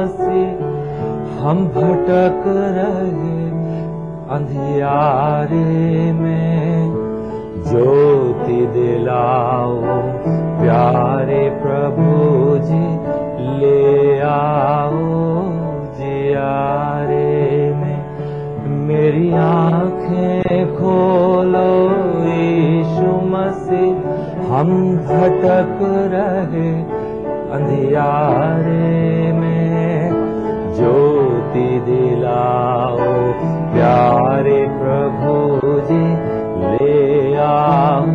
मसीह हम भटक रहे अंधियारे में, ज्योति दिलाओ प्यारे प्रभु जी, ले आओ जियारे में। मेरी आंखें खोलो यीशु मसीह, हम भटक रहे अंधियारे में, ज्योति दिलाओ प्यारे प्रभु जी, ले आओ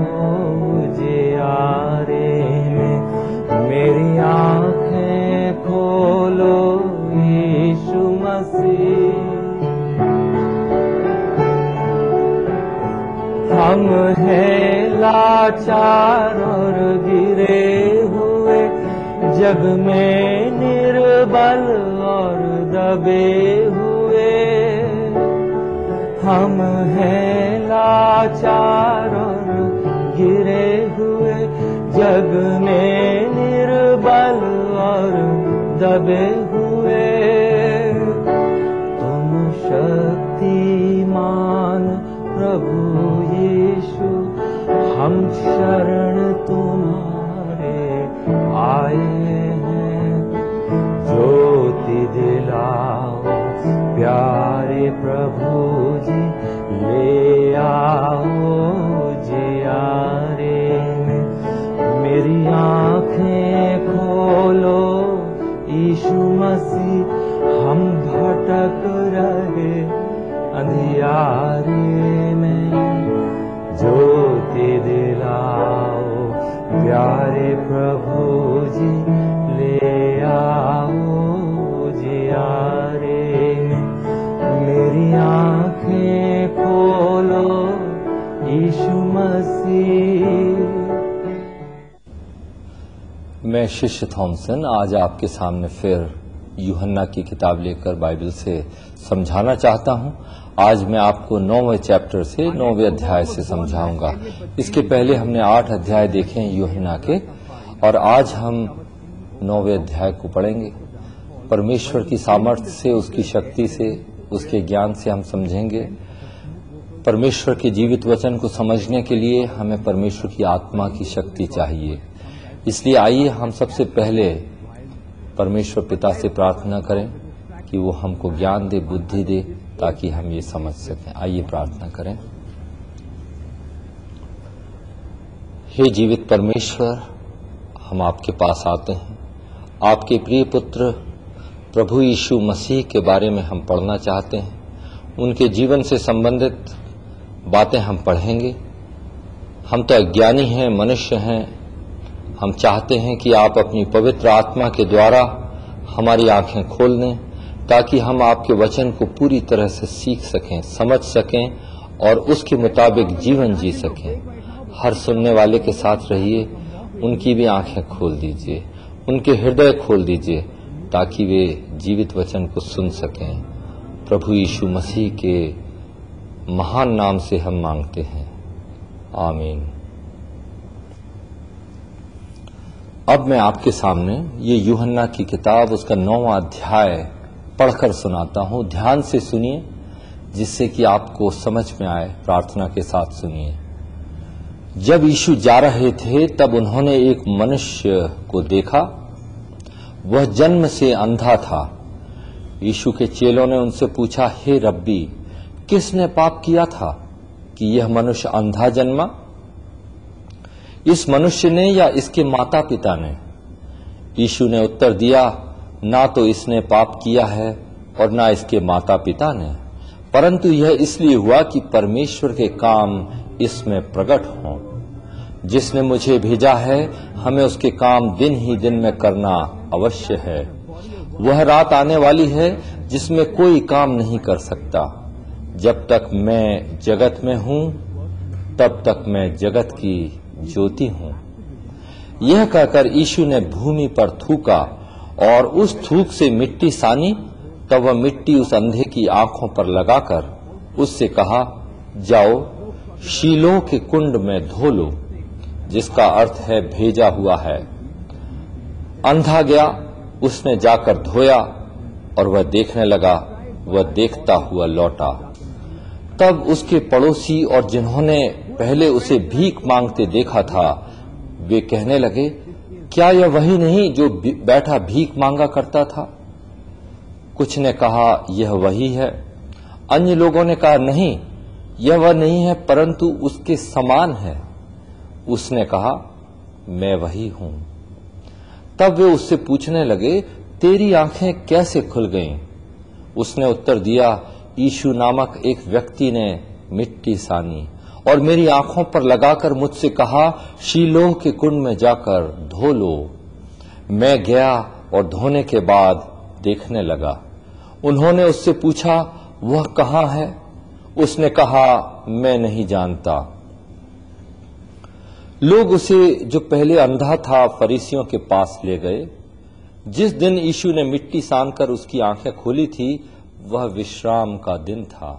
जियारे में। मेरी आंखें खोलो यीशु मसीह, हम हैं लाचार और गिरे हुए, जग में निर्बल और दबे हुए। हम हैं लाचार और गिरे हुए, जग में निर्बल और दबे हुए। तुम शक्तिमान प्रभु यीशु, हम शरण तुम्हारे आए हैं। ज्योति दिलाओ प्यारे प्रभु जी, ले आओ जियारे में। मेरी आंखें खोलो यीशु मसीह, हम भटक रहे अंधियारे में, ज्योति दिलाओ प्यारे प्रभु जी, ले आओ जियारे में। मेरी आंखें खोलो यीशु मसीह। मैं शिष्य थॉमसन आज आपके सामने फिर यूहन्ना की किताब लेकर बाइबल से समझाना चाहता हूं। आज मैं आपको 9वें चैप्टर से 9वें अध्याय से समझाऊंगा। इसके पहले हमने 8 अध्याय देखे हैं यूहन्ना के, और आज हम 9वें अध्याय को पढ़ेंगे। परमेश्वर की सामर्थ्य से, उसकी शक्ति से, उसके ज्ञान से हम समझेंगे। परमेश्वर के जीवित वचन को समझने के लिए हमें परमेश्वर की आत्मा की शक्ति चाहिए। इसलिए आइए हम सबसे पहले परमेश्वर पिता से प्रार्थना करें कि वो हमको ज्ञान दे, बुद्धि दे, ताकि हम ये समझ सकें। आइए प्रार्थना करें। हे जीवित परमेश्वर, हम आपके पास आते हैं। आपके प्रिय पुत्र प्रभु यीशु मसीह के बारे में हम पढ़ना चाहते हैं। उनके जीवन से संबंधित बातें हम पढ़ेंगे। हम तो अज्ञानी हैं, मनुष्य हैं। हम चाहते हैं कि आप अपनी पवित्र आत्मा के द्वारा हमारी आंखें खोल दें, ताकि हम आपके वचन को पूरी तरह से सीख सकें, समझ सकें और उसके मुताबिक जीवन जी सकें। हर सुनने वाले के साथ रहिए, उनकी भी आंखें खोल दीजिए, उनके हृदय खोल दीजिए, ताकि वे जीवित वचन को सुन सकें। प्रभु यीशु मसीह के महान नाम से हम मांगते हैं, आमीन। अब मैं आपके सामने ये यूहन्ना की किताब, उसका 9वां अध्याय पढ़कर सुनाता हूं। ध्यान से सुनिए, जिससे कि आपको समझ में आए। प्रार्थना के साथ सुनिए। जब यीशु जा रहे थे, तब उन्होंने एक मनुष्य को देखा। वह जन्म से अंधा था। यीशु के चेलों ने उनसे पूछा, हे रब्बी, किसने पाप किया था कि यह मनुष्य अंधा जन्मा, इस मनुष्य ने या इसके माता पिता ने? यीशु ने उत्तर दिया, ना तो इसने पाप किया है और ना इसके माता पिता ने, परंतु यह इसलिए हुआ कि परमेश्वर के काम इसमें प्रकट हों। जिसने मुझे भेजा है, हमें उसके काम दिन ही दिन में करना अवश्य है। वह रात आने वाली है जिसमें कोई काम नहीं कर सकता। जब तक मैं जगत में हूं, तब तक मैं जगत की ज्योति हूं। यह कहकर यीशु ने भूमि पर थूका और उस थूक से मिट्टी सानी। तब वह मिट्टी उस अंधे की आंखों पर लगाकर उससे कहा, जाओ शीलोह के कुंड में धो लो, जिसका अर्थ है भेजा हुआ है। अंधा गया, उसने जाकर धोया और वह देखने लगा। वह देखता हुआ लौटा। तब उसके पड़ोसी और जिन्होंने पहले उसे भीख मांगते देखा था, वे कहने लगे, क्या यह वही नहीं जो बैठा भीख मांगा करता था? कुछ ने कहा, यह वही है। अन्य लोगों ने कहा, नहीं, यह वह नहीं है, परंतु उसके समान है। उसने कहा, मैं वही हूं। तब वे उससे पूछने लगे, तेरी आंखें कैसे खुल गईं? उसने उत्तर दिया, यीशु नामक एक व्यक्ति ने मिट्टी सानी और मेरी आंखों पर लगाकर मुझसे कहा, शीलोह के कुंड में जाकर धो लो। मैं गया और धोने के बाद देखने लगा। उन्होंने उससे पूछा, वह कहाँ है? उसने कहा, मैं नहीं जानता। लोग उसे, जो पहले अंधा था, फरीसियों के पास ले गए। जिस दिन यीशु ने मिट्टी सानकर उसकी आंखें खोली थी, वह विश्राम का दिन था।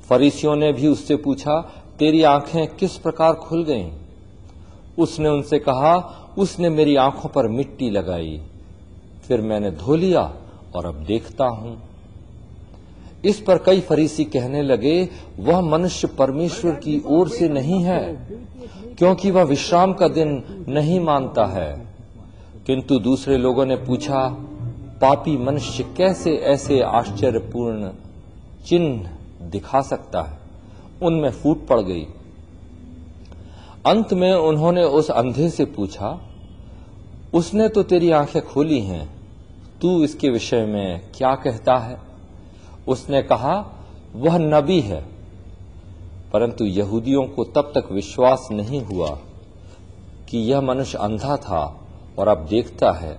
फरीसियों ने भी उससे पूछा, तेरी आंखें किस प्रकार खुल गईं? उसने उनसे कहा, उसने मेरी आंखों पर मिट्टी लगाई, फिर मैंने धो लिया और अब देखता हूं। इस पर कई फरीसी कहने लगे, वह मनुष्य परमेश्वर की ओर से नहीं है, क्योंकि वह विश्राम का दिन नहीं मानता है। किंतु दूसरे लोगों ने पूछा, पापी मनुष्य कैसे ऐसे आश्चर्यपूर्ण चिन्ह दिखा सकता है? उनमें फूट पड़ गई। अंत में उन्होंने उस अंधे से पूछा, उसने तो तेरी आंखें खोली हैं, तू इसके विषय में क्या कहता है? उसने कहा, वह नबी है। परंतु यहूदियों को तब तक विश्वास नहीं हुआ कि यह मनुष्य अंधा था और अब देखता है,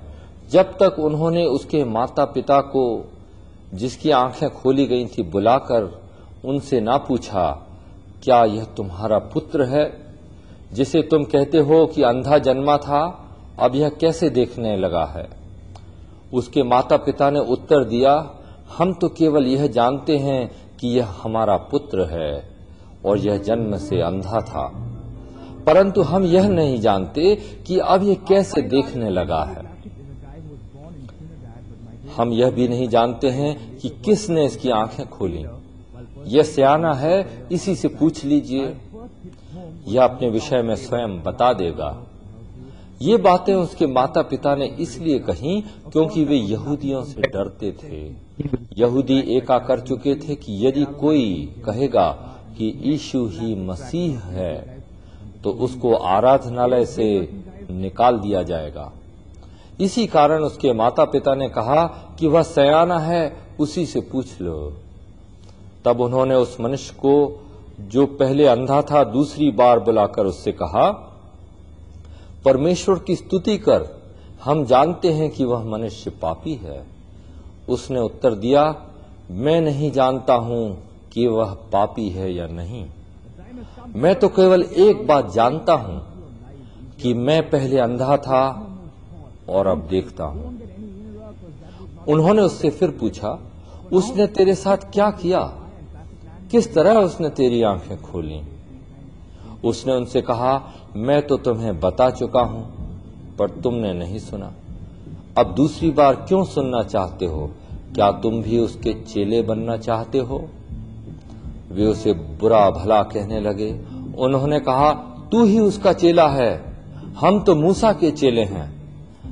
जब तक उन्होंने उसके माता पिता को, जिसकी आंखें खोली गई थी, बुलाकर उनसे ना पूछा, क्या यह तुम्हारा पुत्र है, जिसे तुम कहते हो कि अंधा जन्मा था, अब यह कैसे देखने लगा है? उसके माता पिता ने उत्तर दिया, हम तो केवल यह जानते हैं कि यह हमारा पुत्र है और यह जन्म से अंधा था, परंतु हम यह नहीं जानते कि अब यह कैसे देखने लगा है। हम यह भी नहीं जानते हैं कि किसने इसकी आंखें खोली। यह सयाना है, इसी से पूछ लीजिए, यह अपने विषय में स्वयं बता देगा। ये बातें उसके माता पिता ने इसलिए कही क्योंकि वे यहूदियों से डरते थे। यहूदी एका कर चुके थे कि यदि कोई कहेगा कि यीशु ही मसीह है, तो उसको आराधनालय से निकाल दिया जाएगा। इसी कारण उसके माता पिता ने कहा कि वह सयाना है, उसी से पूछ लो। तब उन्होंने उस मनुष्य को, जो पहले अंधा था, दूसरी बार बुलाकर उससे कहा, परमेश्वर की स्तुति कर, हम जानते हैं कि वह मनुष्य पापी है। उसने उत्तर दिया, मैं नहीं जानता हूं कि वह पापी है या नहीं। मैं तो केवल एक बात जानता हूं कि मैं पहले अंधा था और अब देखता हूं। उन्होंने उससे फिर पूछा, उसने तेरे साथ क्या किया? किस तरह उसने तेरी आंखें खोली? उसने उनसे कहा, मैं तो तुम्हें बता चुका हूं, पर तुमने नहीं सुना। अब दूसरी बार क्यों सुनना चाहते हो? क्या तुम भी उसके चेले बनना चाहते हो? वे उसे बुरा भला कहने लगे। उन्होंने कहा, तू ही उसका चेला है, हम तो मूसा के चेले हैं।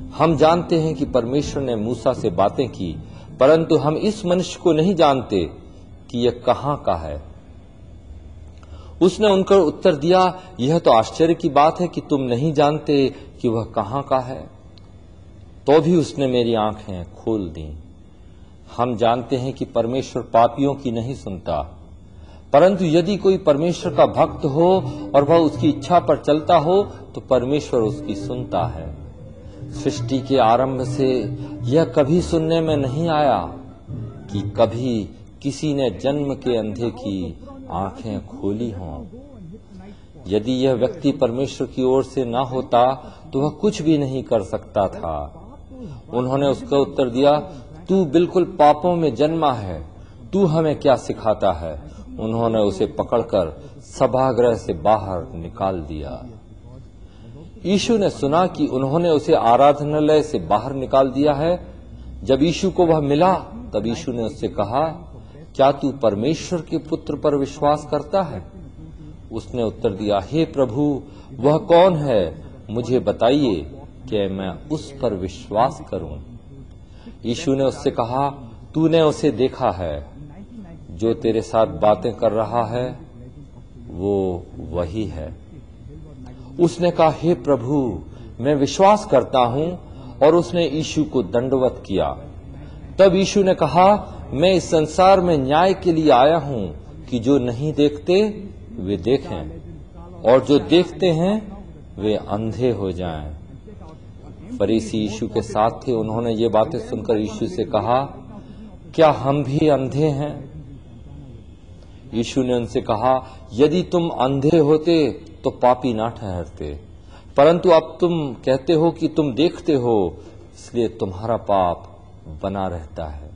हम जानते हैं कि परमेश्वर ने मूसा से बातें की, परंतु हम इस मनुष्य को नहीं जानते कि यह कहां का है। उसने उनका उत्तर दिया, यह तो आश्चर्य की बात है कि तुम नहीं जानते कि वह कहां का है। तो भी उसने मेरी आंखें खोल दी। हम जानते हैं कि परमेश्वर पापियों की नहीं सुनता, परंतु यदि कोई परमेश्वर का भक्त हो और वह उसकी इच्छा पर चलता हो, तो परमेश्वर उसकी सुनता है। सृष्टि के आरंभ से यह कभी सुनने में नहीं आया कि कभी किसी ने जन्म के अंधे की आंखें खोली हों। यदि यह व्यक्ति परमेश्वर की ओर से न होता तो वह कुछ भी नहीं कर सकता था। उन्होंने उसका उत्तर दिया, तू बिल्कुल पापों में जन्मा है, तू हमें क्या सिखाता है? उन्होंने उसे पकड़कर सभागृह से बाहर निकाल दिया। यीशु ने सुना कि उन्होंने उसे आराधनालय से बाहर निकाल दिया है। जब यीशु को वह मिला तब यीशु ने उससे कहा, क्या तू परमेश्वर के पुत्र पर विश्वास करता है? उसने उत्तर दिया, हे प्रभु, वह कौन है, मुझे बताइए कि मैं उस पर विश्वास करूं। यीशु ने उससे कहा, तूने उसे देखा है, जो तेरे साथ बातें कर रहा है वो वही है। उसने कहा, हे प्रभु, मैं विश्वास करता हूं, और उसने यीशु को दंडवत किया। तब यीशु ने कहा, मैं इस संसार में न्याय के लिए आया हूं कि जो नहीं देखते वे देखें, और जो देखते हैं वे अंधे हो जाएं। फरीसी यीशु के साथ थे। उन्होंने ये बातें सुनकर यीशु से कहा, क्या हम भी अंधे हैं? यीशु ने उनसे कहा, यदि तुम अंधे होते तो पापी ना ठहरते, परंतु अब तुम कहते हो कि तुम देखते हो, इसलिए तुम्हारा पाप बना रहता है।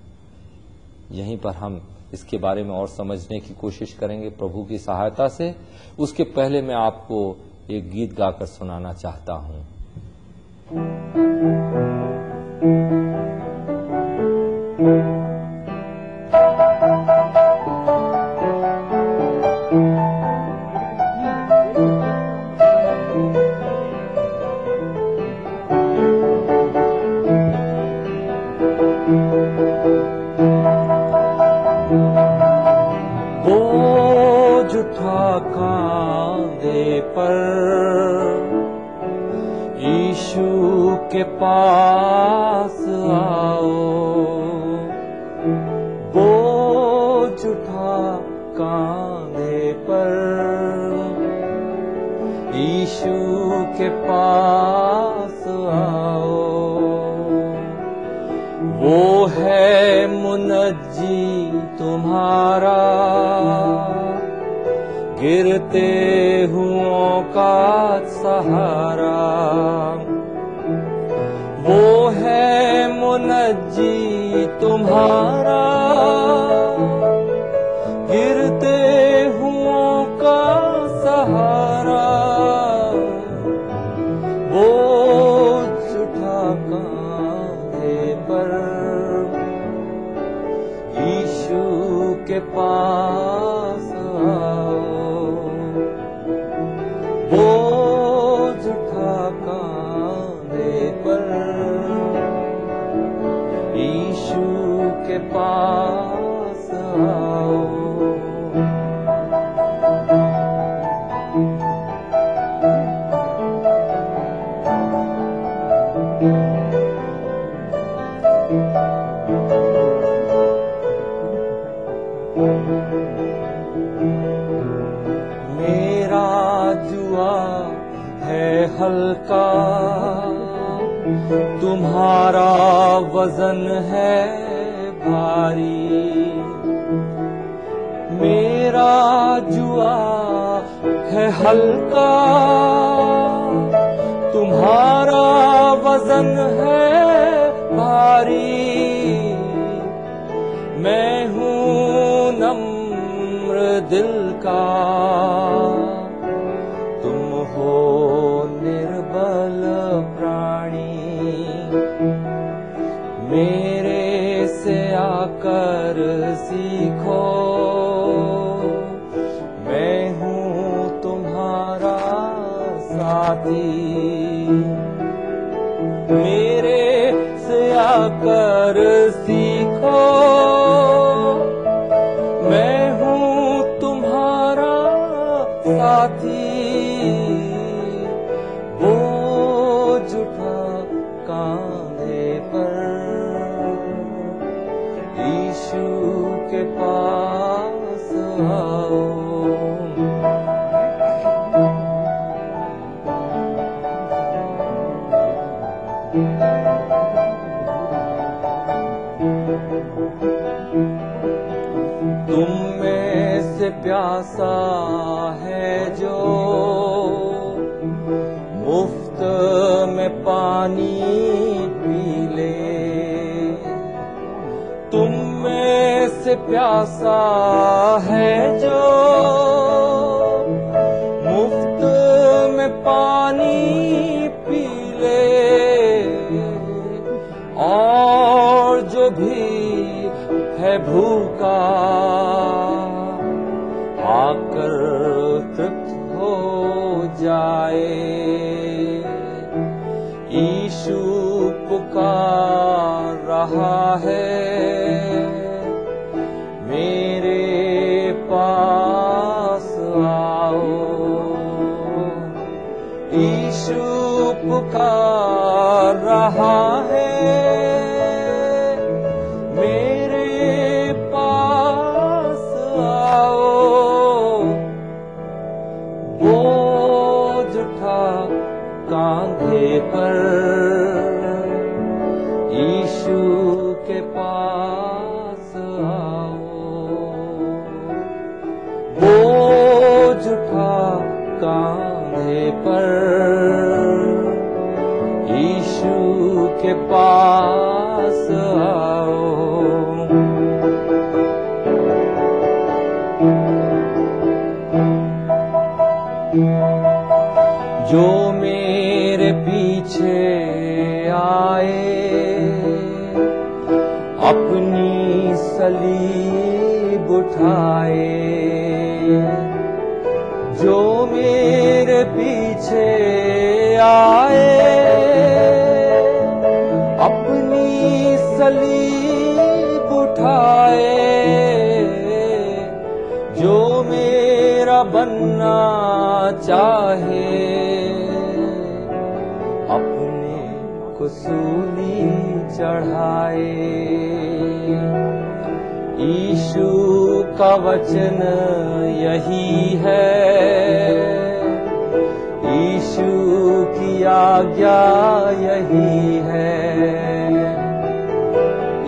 यहीं पर हम इसके बारे में और समझने की कोशिश करेंगे प्रभु की सहायता से। उसके पहले मैं आपको एक गीत गाकर सुनाना चाहता हूं। बोझ उठा कांधे पर यीशु के पास आओ, बोझ उठा कांधे पर यीशु के पास आओ। वो है मुनज्जी तुम्हारा, गिरते हुओं का सहारा। वो है मुनज्जी तुम्हारा, गिरते हुओं का सहारा। बोझ उठा कांधे पर यीशु के पास आओ, बोझ उठा कांधे पर यीशु के पास आओ। मेरा जुआ है हल्का, तुम्हारा वजन है भारी। मेरा जुआ है हल्का, तुम्हारा वजन है भारी। मैं हूँ नम्र दिल का, तुम हो निर्बल प्राणी। मेरे से आकर सीखो, मैं हूँ तुम्हारा साथी। मेरे से आकर सीखो, मैं हूँ तुम्हारा साथी। बोझ उठा कांधे पर यीशु के पास आओ। तुम में से प्यासा है जो मुफ्त में पानी पी ले। तुम में से प्यासा है जो मुफ्त में पानी पी ले। और जो भी भूखा आकर तृप्त हो जाए। यीशु पुकार रहा है, मेरे पास आओ। यीशु पुकार रहा है, मेरे पास आओ। बोझ उठा कांधे पर, यीशु के पास आओ। बोझ उठा कांधे पर, यीशु के पास आओ। जो मेरे पीछे आए, अपनी सलीब उठाए। जो मेरे पीछे आए, अपनी सलीब उठाए। जो मेरा बनना चाहे, अपने को सूली चढ़ाए। यीशु का वचन यही है, यीशु की आज्ञा यही है।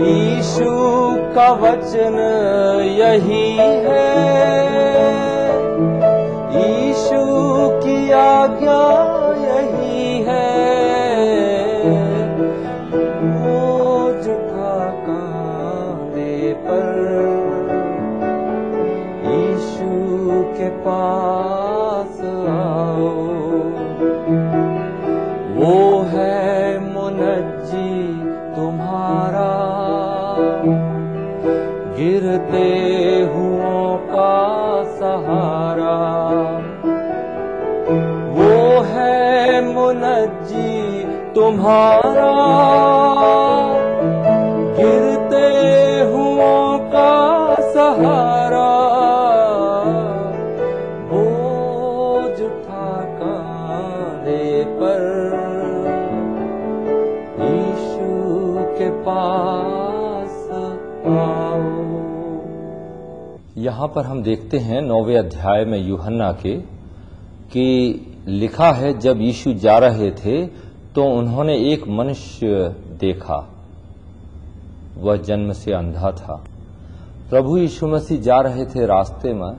यीशु का वचन यही है, यीशु की आज्ञा यही है। बोझ उठा कांधे पर, यीशु के पास आओ। वो है मुनज्जी तुम्हारा, गिरते हुओं का सहारा। वो है मुनज्जी तुम्हारा, गिरते हुओं का सहारा। बोझ उठा कांधे पर, यीशु के पास आओ। यहाँ पर हम देखते हैं 9वें अध्याय में यूहन्ना के कि लिखा है, जब यीशु जा रहे थे तो उन्होंने एक मनुष्य देखा, वह जन्म से अंधा था। प्रभु यीशु मसीह जा रहे थे रास्ते में,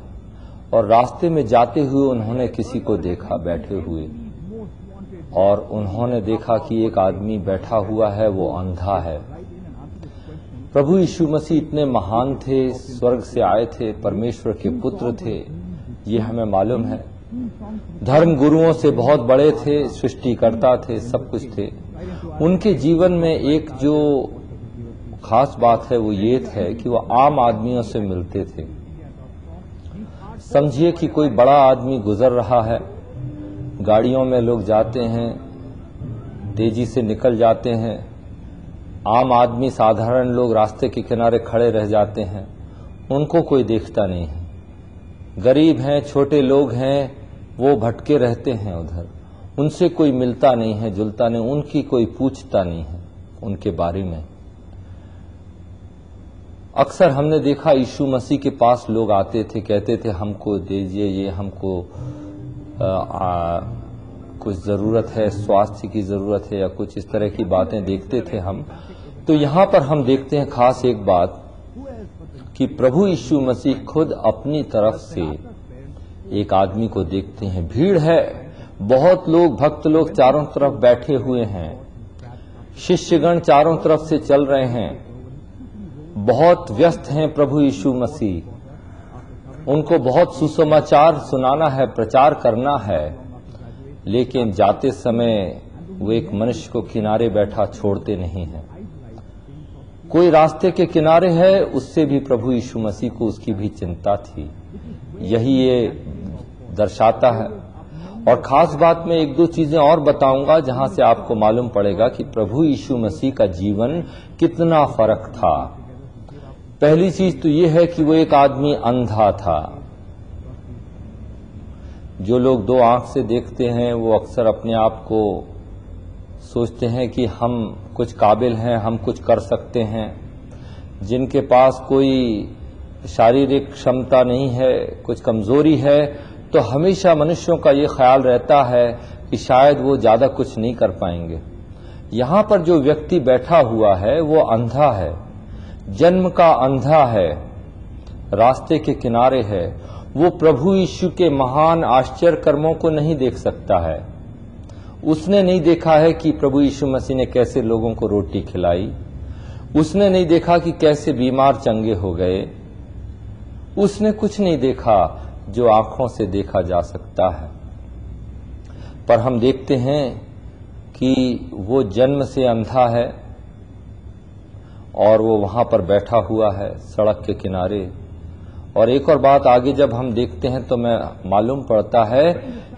और रास्ते में जाते हुए उन्होंने किसी को देखा बैठे हुए, और उन्होंने देखा कि एक आदमी बैठा हुआ है, वो अंधा है। प्रभु यीशु मसीह इतने महान थे, स्वर्ग से आए थे, परमेश्वर के पुत्र थे, ये हमें मालूम है। धर्म गुरुओं से बहुत बड़े थे, सृष्टिकर्ता थे, सब कुछ थे। उनके जीवन में एक जो खास बात है वो ये है कि वो आम आदमियों से मिलते थे। समझिए कि कोई बड़ा आदमी गुजर रहा है, गाड़ियों में लोग जाते हैं, तेजी से निकल जाते हैं। आम आदमी, साधारण लोग रास्ते के किनारे खड़े रह जाते हैं, उनको कोई देखता नहीं है। गरीब हैं, छोटे लोग हैं, वो भटके रहते हैं उधर, उनसे कोई मिलता नहीं है, जुलता नहीं, उनकी कोई पूछता नहीं है उनके बारे में। अक्सर हमने देखा यीशु मसीह के पास लोग आते थे, कहते थे हमको दीजिए, ये हमको कुछ जरूरत है, स्वास्थ्य की जरूरत है, या कुछ इस तरह की बातें देखते थे हम। तो यहाँ पर हम देखते हैं खास एक बात कि प्रभु यीशु मसीह खुद अपनी तरफ से एक आदमी को देखते हैं। भीड़ है, बहुत लोग, भक्त लोग चारों तरफ बैठे हुए हैं, शिष्यगण चारों तरफ से चल रहे हैं, बहुत व्यस्त हैं प्रभु यीशु मसीह। उनको बहुत सुसमाचार सुनाना है, प्रचार करना है, लेकिन जाते समय वो एक मनुष्य को किनारे बैठा छोड़ते नहीं हैं। कोई रास्ते के किनारे है, उससे भी प्रभु यीशु मसीह को उसकी भी चिंता थी। यही ये दर्शाता है। और खास बात मैं एक दो चीजें और बताऊंगा जहां से आपको मालूम पड़ेगा कि प्रभु यीशु मसीह का जीवन कितना फर्क था। पहली चीज तो ये है कि वो एक आदमी अंधा था। जो लोग दो आंख से देखते हैं वो अक्सर अपने आप को सोचते हैं कि हम कुछ काबिल हैं, हम कुछ कर सकते हैं। जिनके पास कोई शारीरिक क्षमता नहीं है, कुछ कमजोरी है, तो हमेशा मनुष्यों का ये ख्याल रहता है कि शायद वो ज्यादा कुछ नहीं कर पाएंगे। यहां पर जो व्यक्ति बैठा हुआ है वो अंधा है, जन्म का अंधा है, रास्ते के किनारे है। वो प्रभु यीशु के महान आश्चर्य कर्मों को नहीं देख सकता है। उसने नहीं देखा है कि प्रभु यीशु मसीह ने कैसे लोगों को रोटी खिलाई। उसने नहीं देखा कि कैसे बीमार चंगे हो गए। उसने कुछ नहीं देखा जो आंखों से देखा जा सकता है। पर हम देखते हैं कि वो जन्म से अंधा है और वो वहां पर बैठा हुआ है सड़क के किनारे। और एक और बात आगे जब हम देखते हैं तो मैं मालूम पड़ता है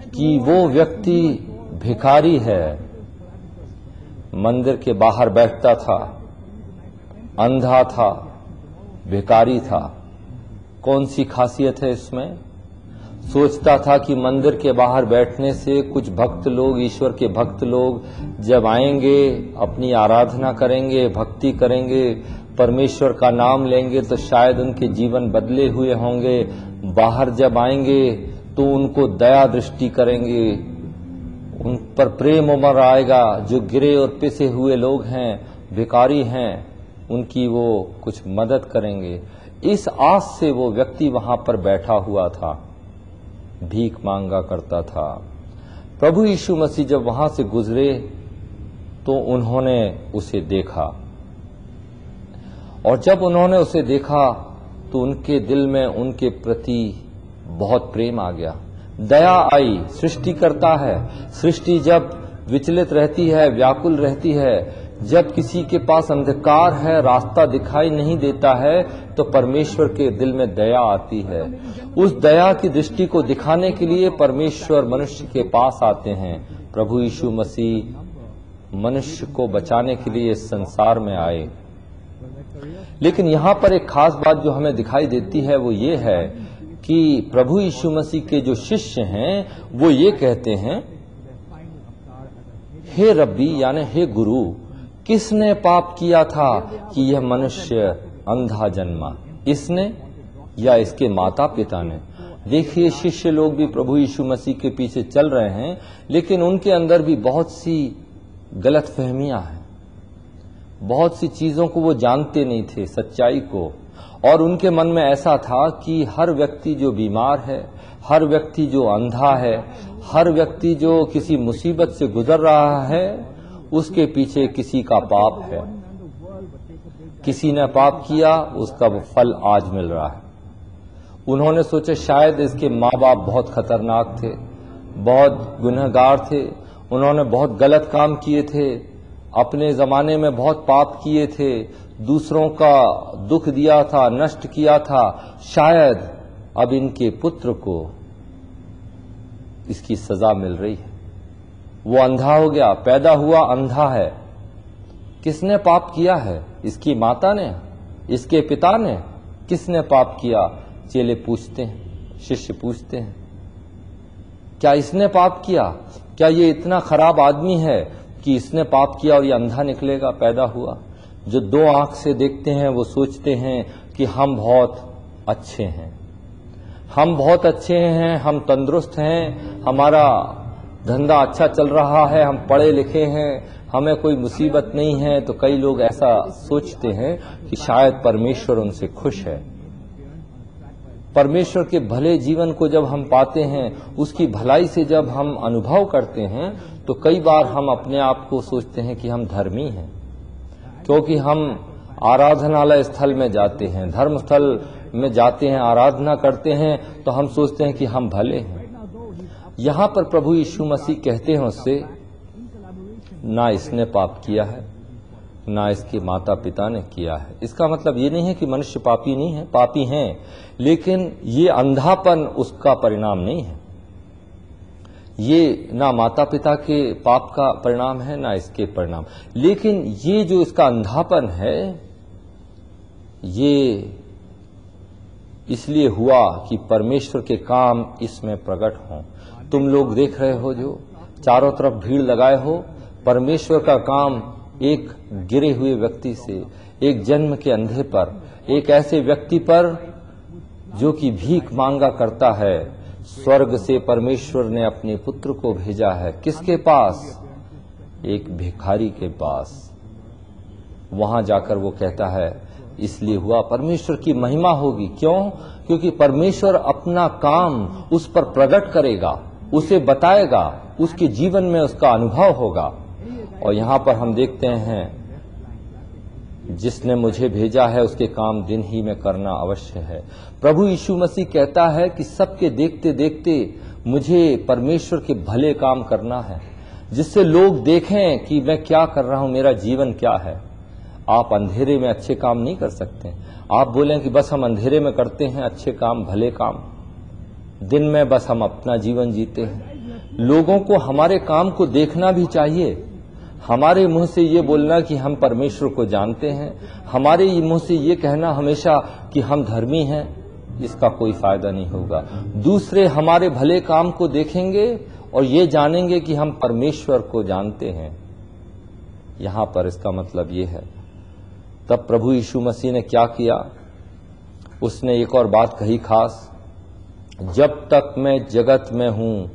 कि वो व्यक्ति भिखारी है। मंदिर के बाहर बैठता था, अंधा था, भिखारी था। कौन सी खासियत है इसमें? सोचता था कि मंदिर के बाहर बैठने से कुछ भक्त लोग, ईश्वर के भक्त लोग जब आएंगे, अपनी आराधना करेंगे, भक्ति करेंगे, परमेश्वर का नाम लेंगे तो शायद उनके जीवन बदले हुए होंगे। बाहर जब आएंगे तो उनको दया दृष्टि करेंगे, उन पर प्रेम उमड़ आएगा। जो गिरे और पिसे हुए लोग हैं, भिखारी हैं, उनकी वो कुछ मदद करेंगे। इस आस से वो व्यक्ति वहां पर बैठा हुआ था, भीख मांगा करता था। प्रभु यीशु मसीह जब वहां से गुजरे तो उन्होंने उसे देखा, और जब उन्होंने उसे देखा तो उनके दिल में उनके प्रति बहुत प्रेम आ गया, दया आई। सृष्टि करता है, सृष्टि जब विचलित रहती है, व्याकुल रहती है, जब किसी के पास अंधकार है, रास्ता दिखाई नहीं देता है, तो परमेश्वर के दिल में दया आती है। उस दया की दृष्टि को दिखाने के लिए परमेश्वर मनुष्य के पास आते हैं। प्रभु यीशु मसीह मनुष्य को बचाने के लिए इस संसार में आए। लेकिन यहां पर एक खास बात जो हमें दिखाई देती है वो ये है कि प्रभु यीशु मसीह के जो शिष्य हैं वो ये कहते हैं, हे रब्बी यानी हे गुरु, किसने पाप किया था कि यह मनुष्य अंधा जन्मा, इसने या इसके माता पिता ने? देखिए, शिष्य लोग भी प्रभु यीशु मसीह के पीछे चल रहे हैं, लेकिन उनके अंदर भी बहुत सी गलतफहमियां हैं। बहुत सी चीजों को वो जानते नहीं थे, सच्चाई को। और उनके मन में ऐसा था कि हर व्यक्ति जो बीमार है, हर व्यक्ति जो अंधा है, हर व्यक्ति जो किसी मुसीबत से गुजर रहा है, उसके पीछे किसी का पाप है। किसी ने पाप किया, उसका वो फल आज मिल रहा है। उन्होंने सोचा शायद इसके माँ बाप बहुत खतरनाक थे, बहुत गुनहगार थे, उन्होंने बहुत गलत काम किए थे, अपने जमाने में बहुत पाप किए थे, दूसरों का दुख दिया था, नष्ट किया था। शायद अब इनके पुत्र को इसकी सजा मिल रही है। वो अंधा हो गया, पैदा हुआ अंधा है। किसने पाप किया है? इसकी माता ने, इसके पिता ने? किसने पाप किया? चेले पूछते हैं, शिष्य पूछते हैं, क्या इसने पाप किया? क्या ये इतना खराब आदमी है कि इसने पाप किया और ये अंधा निकलेगा, पैदा हुआ? जो दो आंख से देखते हैं वो सोचते हैं कि हम बहुत अच्छे हैं, हम बहुत अच्छे हैं, हम तंदुरुस्त हैं, हमारा धंधा अच्छा चल रहा है, हम पढ़े लिखे हैं, हमें कोई मुसीबत नहीं है। तो कई लोग ऐसा सोचते हैं कि शायद परमेश्वर उनसे खुश है। परमेश्वर के भले जीवन को जब हम पाते हैं, उसकी भलाई से जब हम अनुभव करते हैं, तो कई बार हम अपने आप को सोचते हैं कि हम धर्मी हैं, क्योंकि हम आराधनालय स्थल में जाते हैं, धर्म स्थल में जाते हैं, आराधना करते हैं, तो हम सोचते हैं कि हम भले हैं। यहां पर प्रभु यीशु मसीह कहते हैं उससे, ना इसने पाप किया है, ना इसके माता पिता ने किया है। इसका मतलब ये नहीं है कि मनुष्य पापी नहीं है, पापी हैं, लेकिन ये अंधापन उसका परिणाम नहीं है। ये ना माता पिता के पाप का परिणाम है, ना इसके परिणाम, लेकिन ये जो इसका अंधापन है ये इसलिए हुआ कि परमेश्वर के काम इसमें प्रकट हों। तुम लोग देख रहे हो जो चारों तरफ भीड़ लगाए हो, परमेश्वर का काम एक गिरे हुए व्यक्ति से, एक जन्म के अंधे पर, एक ऐसे व्यक्ति पर जो कि भीख मांगा करता है, स्वर्ग से परमेश्वर ने अपने पुत्र को भेजा है। किसके पास? एक भिखारी के पास। वहां जाकर वो कहता है इसलिए हुआ, परमेश्वर की महिमा होगी। क्यों? क्योंकि परमेश्वर अपना काम उस पर प्रकट करेगा, उसे बताएगा, उसके जीवन में उसका अनुभव होगा। और यहां पर हम देखते हैं जिसने मुझे भेजा है उसके काम दिन ही में करना अवश्य है। प्रभु यीशु मसीह कहता है कि सबके देखते देखते मुझे परमेश्वर के भले काम करना है, जिससे लोग देखें कि मैं क्या कर रहा हूं, मेरा जीवन क्या है। आप अंधेरे में अच्छे काम नहीं कर सकते। आप बोलें कि बस हम अंधेरे में करते हैं अच्छे काम, भले काम, दिन में बस हम अपना जीवन जीते हैं। लोगों को हमारे काम को देखना भी चाहिए। हमारे मुंह से ये बोलना कि हम परमेश्वर को जानते हैं, हमारे मुंह से ये कहना हमेशा कि हम धर्मी हैं, इसका कोई फायदा नहीं होगा। दूसरे हमारे भले काम को देखेंगे और ये जानेंगे कि हम परमेश्वर को जानते हैं। यहां पर इसका मतलब ये है। तब प्रभु यीशु मसीह ने क्या किया? उसने एक और बात कही खास, जब तक मैं जगत में हूं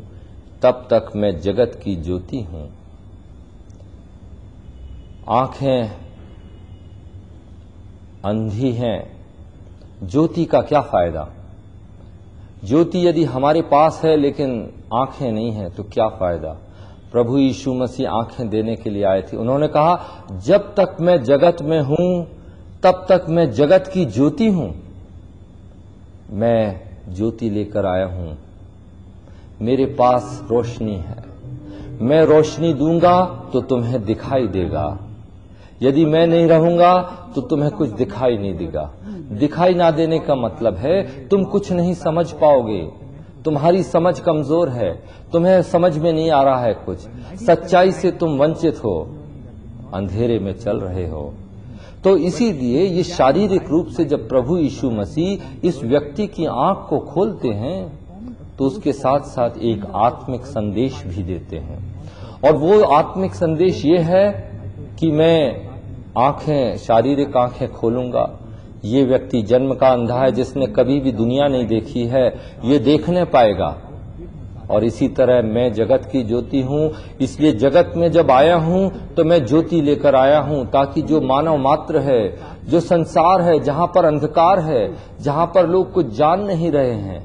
तब तक मैं जगत की ज्योति हूं। आंखें अंधी हैं, ज्योति का क्या फायदा? ज्योति यदि हमारे पास है लेकिन आंखें नहीं हैं तो क्या फायदा? प्रभु यीशु मसीह आंखें देने के लिए आए थे। उन्होंने कहा जब तक मैं जगत में हूं तब तक मैं जगत की ज्योति हूं। मैं ज्योति लेकर आया हूं, मेरे पास रोशनी है, मैं रोशनी दूंगा तो तुम्हें दिखाई देगा। यदि मैं नहीं रहूंगा तो तुम्हें कुछ दिखाई नहीं देगा। दिखाई ना देने का मतलब है तुम कुछ नहीं समझ पाओगे, तुम्हारी समझ कमजोर है, तुम्हें समझ में नहीं आ रहा है कुछ, सच्चाई से तुम वंचित हो, अंधेरे में चल रहे हो। तो इसीलिए ये शारीरिक रूप से जब प्रभु यीशु मसीह इस व्यक्ति की आंख को खोलते हैं तो उसके साथ साथ एक आत्मिक संदेश भी देते हैं। और वो आत्मिक संदेश ये है कि मैं आंखें, शारीरिक आंखें खोलूंगा। ये व्यक्ति जन्म का अंधा है, जिसने कभी भी दुनिया नहीं देखी है, ये देखने पाएगा। और इसी तरह मैं जगत की ज्योति हूं, इसलिए जगत में जब आया हूं तो मैं ज्योति लेकर आया हूं, ताकि जो मानव मात्र है, जो संसार है, जहां पर अंधकार है, जहां पर लोग कुछ जान नहीं रहे हैं,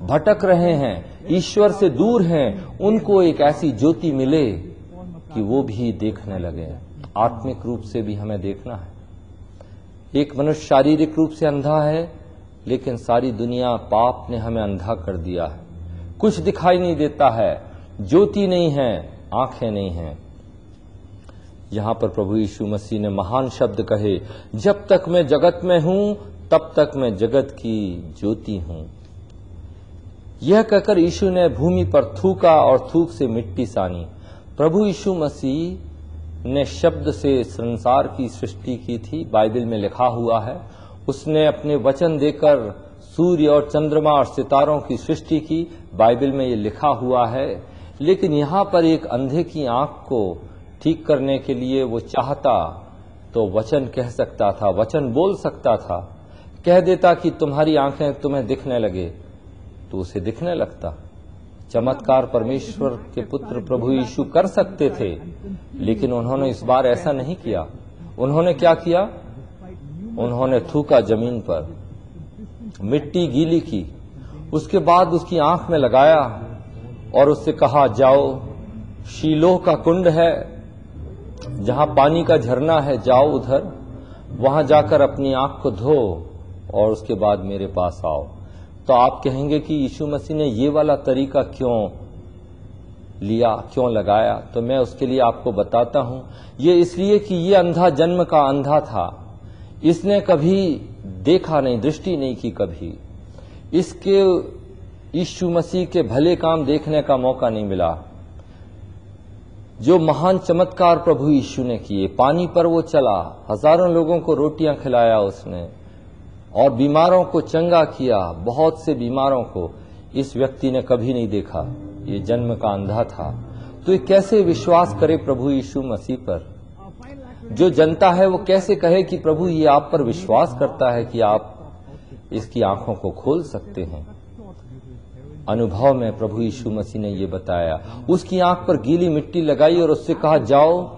भटक रहे हैं, ईश्वर से दूर हैं, उनको एक ऐसी ज्योति मिले कि वो भी देखने लगे। आत्मिक रूप से भी हमें देखना है। एक मनुष्य शारीरिक रूप से अंधा है, लेकिन सारी दुनिया, पाप ने हमें अंधा कर दिया है। कुछ दिखाई नहीं देता है, ज्योति नहीं है, आंखें नहीं हैं। यहां पर प्रभु यीशु मसीह ने महान शब्द कहे, जब तक मैं जगत में हूं तब तक मैं जगत की ज्योति हूं। यह कहकर यीशु ने भूमि पर थूका और थूक से मिट्टी सानी। प्रभु यीशु मसीह ने शब्द से संसार की सृष्टि की थी, बाइबल में लिखा हुआ है। उसने अपने वचन देकर सूर्य और चंद्रमा और सितारों की सृष्टि की, बाइबल में ये लिखा हुआ है। लेकिन यहां पर एक अंधे की आंख को ठीक करने के लिए वो चाहता तो वचन कह सकता था, वचन बोल सकता था, कह देता कि तुम्हारी आंखें तुम्हें दिखने लगे, तो उसे दिखने लगता। चमत्कार परमेश्वर के पुत्र प्रभु यीशु कर सकते थे, लेकिन उन्होंने इस बार ऐसा नहीं किया। उन्होंने क्या किया? उन्होंने थूका जमीन पर, मिट्टी गीली की, उसके बाद उसकी आंख में लगाया और उससे कहा, जाओ, शीलोह का कुंड है जहां पानी का झरना है, जाओ उधर, वहां जाकर अपनी आंख को धो और उसके बाद मेरे पास आओ। तो आप कहेंगे कि यीशु मसीह ने ये वाला तरीका क्यों लिया, क्यों लगाया, तो मैं उसके लिए आपको बताता हूं। ये इसलिए कि ये अंधा जन्म का अंधा था, इसने कभी देखा नहीं, दृष्टि नहीं की कभी, इसके यीशु मसीह के भले काम देखने का मौका नहीं मिला। जो महान चमत्कार प्रभु यीशु ने किए, पानी पर वो चला, हजारों लोगों को रोटियां खिलाया उसने, और बीमारों को चंगा किया, बहुत से बीमारों को इस व्यक्ति ने कभी नहीं देखा। ये जन्म का अंधा था, तो ये कैसे विश्वास करे प्रभु यीशु मसीह पर? जो जनता है वो कैसे कहे कि प्रभु ये आप पर विश्वास करता है कि आप इसकी आंखों को खोल सकते हैं? अनुभव में प्रभु यीशु मसीह ने ये बताया। उसकी आंख पर गीली मिट्टी लगाई और उससे कहा, जाओ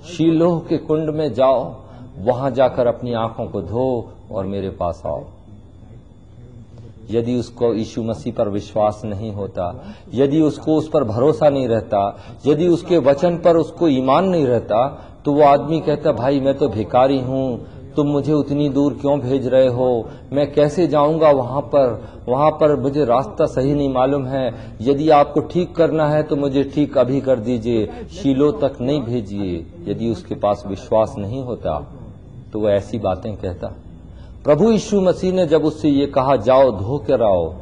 शीलोह के कुंड में जाओ, वहां जाकर अपनी आंखों को धो और मेरे पास आओ। यदि उसको यीशु मसीह पर विश्वास नहीं होता, यदि उसको उस पर भरोसा नहीं रहता, यदि उसके वचन पर उसको ईमान नहीं रहता, तो वो आदमी कहता, भाई मैं तो भिखारी हूं, तुम मुझे उतनी दूर क्यों भेज रहे हो, मैं कैसे जाऊंगा वहां पर मुझे रास्ता सही नहीं मालूम है, यदि आपको ठीक करना है तो मुझे ठीक अभी कर दीजिए, शीलो तक नहीं भेजिए। यदि उसके पास विश्वास नहीं होता तो वो ऐसी बातें कहता। प्रभु यीशु मसीह ने जब उससे ये कहा, जाओ धो कर आओ,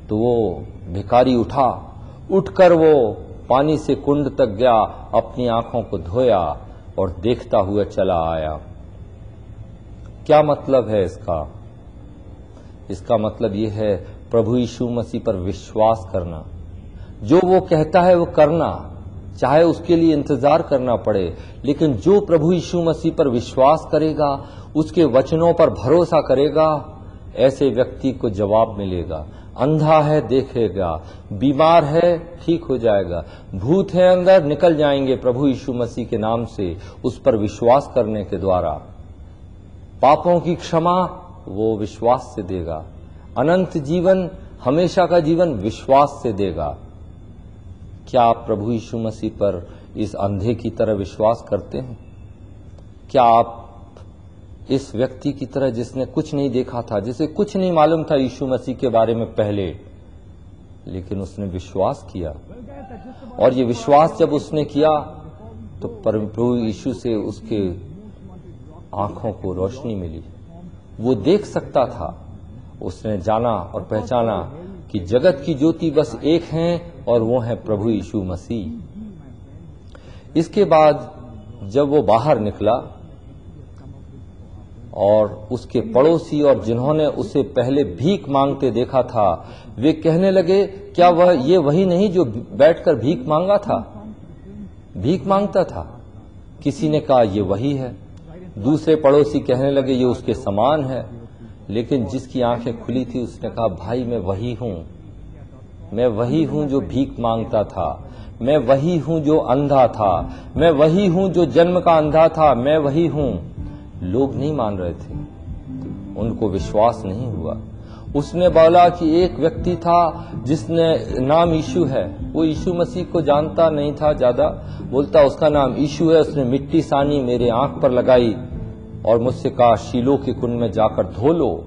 तो वो भिखारी उठकर वो पानी से कुंड तक गया, अपनी आंखों को धोया और देखता हुआ चला आया। क्या मतलब है इसका? इसका मतलब यह है प्रभु यीशु मसीह पर विश्वास करना, जो वो कहता है वो करना, चाहे उसके लिए इंतजार करना पड़े, लेकिन जो प्रभु यीशु मसीह पर विश्वास करेगा, उसके वचनों पर भरोसा करेगा, ऐसे व्यक्ति को जवाब मिलेगा। अंधा है देखेगा, बीमार है ठीक हो जाएगा, भूत है अंदर निकल जाएंगे प्रभु यीशु मसीह के नाम से, उस पर विश्वास करने के द्वारा। पापों की क्षमा वो विश्वास से देगा, अनंत जीवन, हमेशा का जीवन विश्वास से देगा। क्या आप प्रभु यीशु मसीह पर इस अंधे की तरह विश्वास करते हैं? क्या आप इस व्यक्ति की तरह जिसने कुछ नहीं देखा था, जिसे कुछ नहीं मालूम था यीशु मसीह के बारे में पहले, लेकिन उसने विश्वास किया, और ये विश्वास जब उसने किया तो प्रभु यीशु से उसके आंखों को रोशनी मिली, वो देख सकता था। उसने जाना और पहचाना कि जगत की ज्योति बस एक है और वो है प्रभु यीशु मसीह। इसके बाद जब वो बाहर निकला और उसके पड़ोसी और जिन्होंने उसे पहले भीख मांगते देखा था, वे कहने लगे, क्या ये वही नहीं जो बैठकर भीख मांगता था? किसी ने कहा ये वही है, दूसरे पड़ोसी कहने लगे ये उसके समान है। लेकिन जिसकी आंखें खुली थी उसने कहा, भाई मैं वही हूं जो भीख मांगता था, मैं वही हूं जो अंधा था, मैं वही हूं जो जन्म का अंधा था, मैं वही हूं। लोग नहीं मान रहे थे, उनको विश्वास नहीं हुआ। उसने बोला कि एक व्यक्ति था जिसने नाम यीशु है, वो यीशु मसीह को जानता नहीं था ज्यादा, बोलता उसका नाम यीशु है। उसने मिट्टी सानी मेरे आंख पर लगाई और मुझसे कहा, शीलो के कुंड में जाकर धो लो।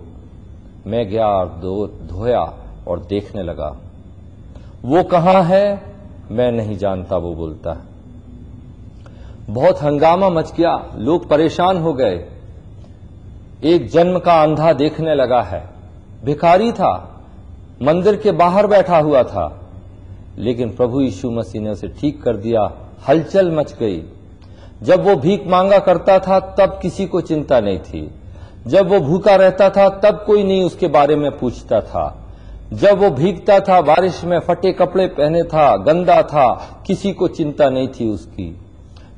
मैं गया और धोया और देखने लगा। वो कहां है मैं नहीं जानता, वो बोलता है। बहुत हंगामा मच गया, लोग परेशान हो गए। एक जन्म का अंधा देखने लगा है, भिखारी था, मंदिर के बाहर बैठा हुआ था, लेकिन प्रभु यीशु मसीह ने उसे ठीक कर दिया। हलचल मच गई। जब वो भीख मांगा करता था तब किसी को चिंता नहीं थी, जब वो भूखा रहता था तब कोई नहीं उसके बारे में पूछता था, जब वो भीगता था, बारिश में फटे कपड़े पहने था, गंदा था, किसी को चिंता नहीं थी उसकी,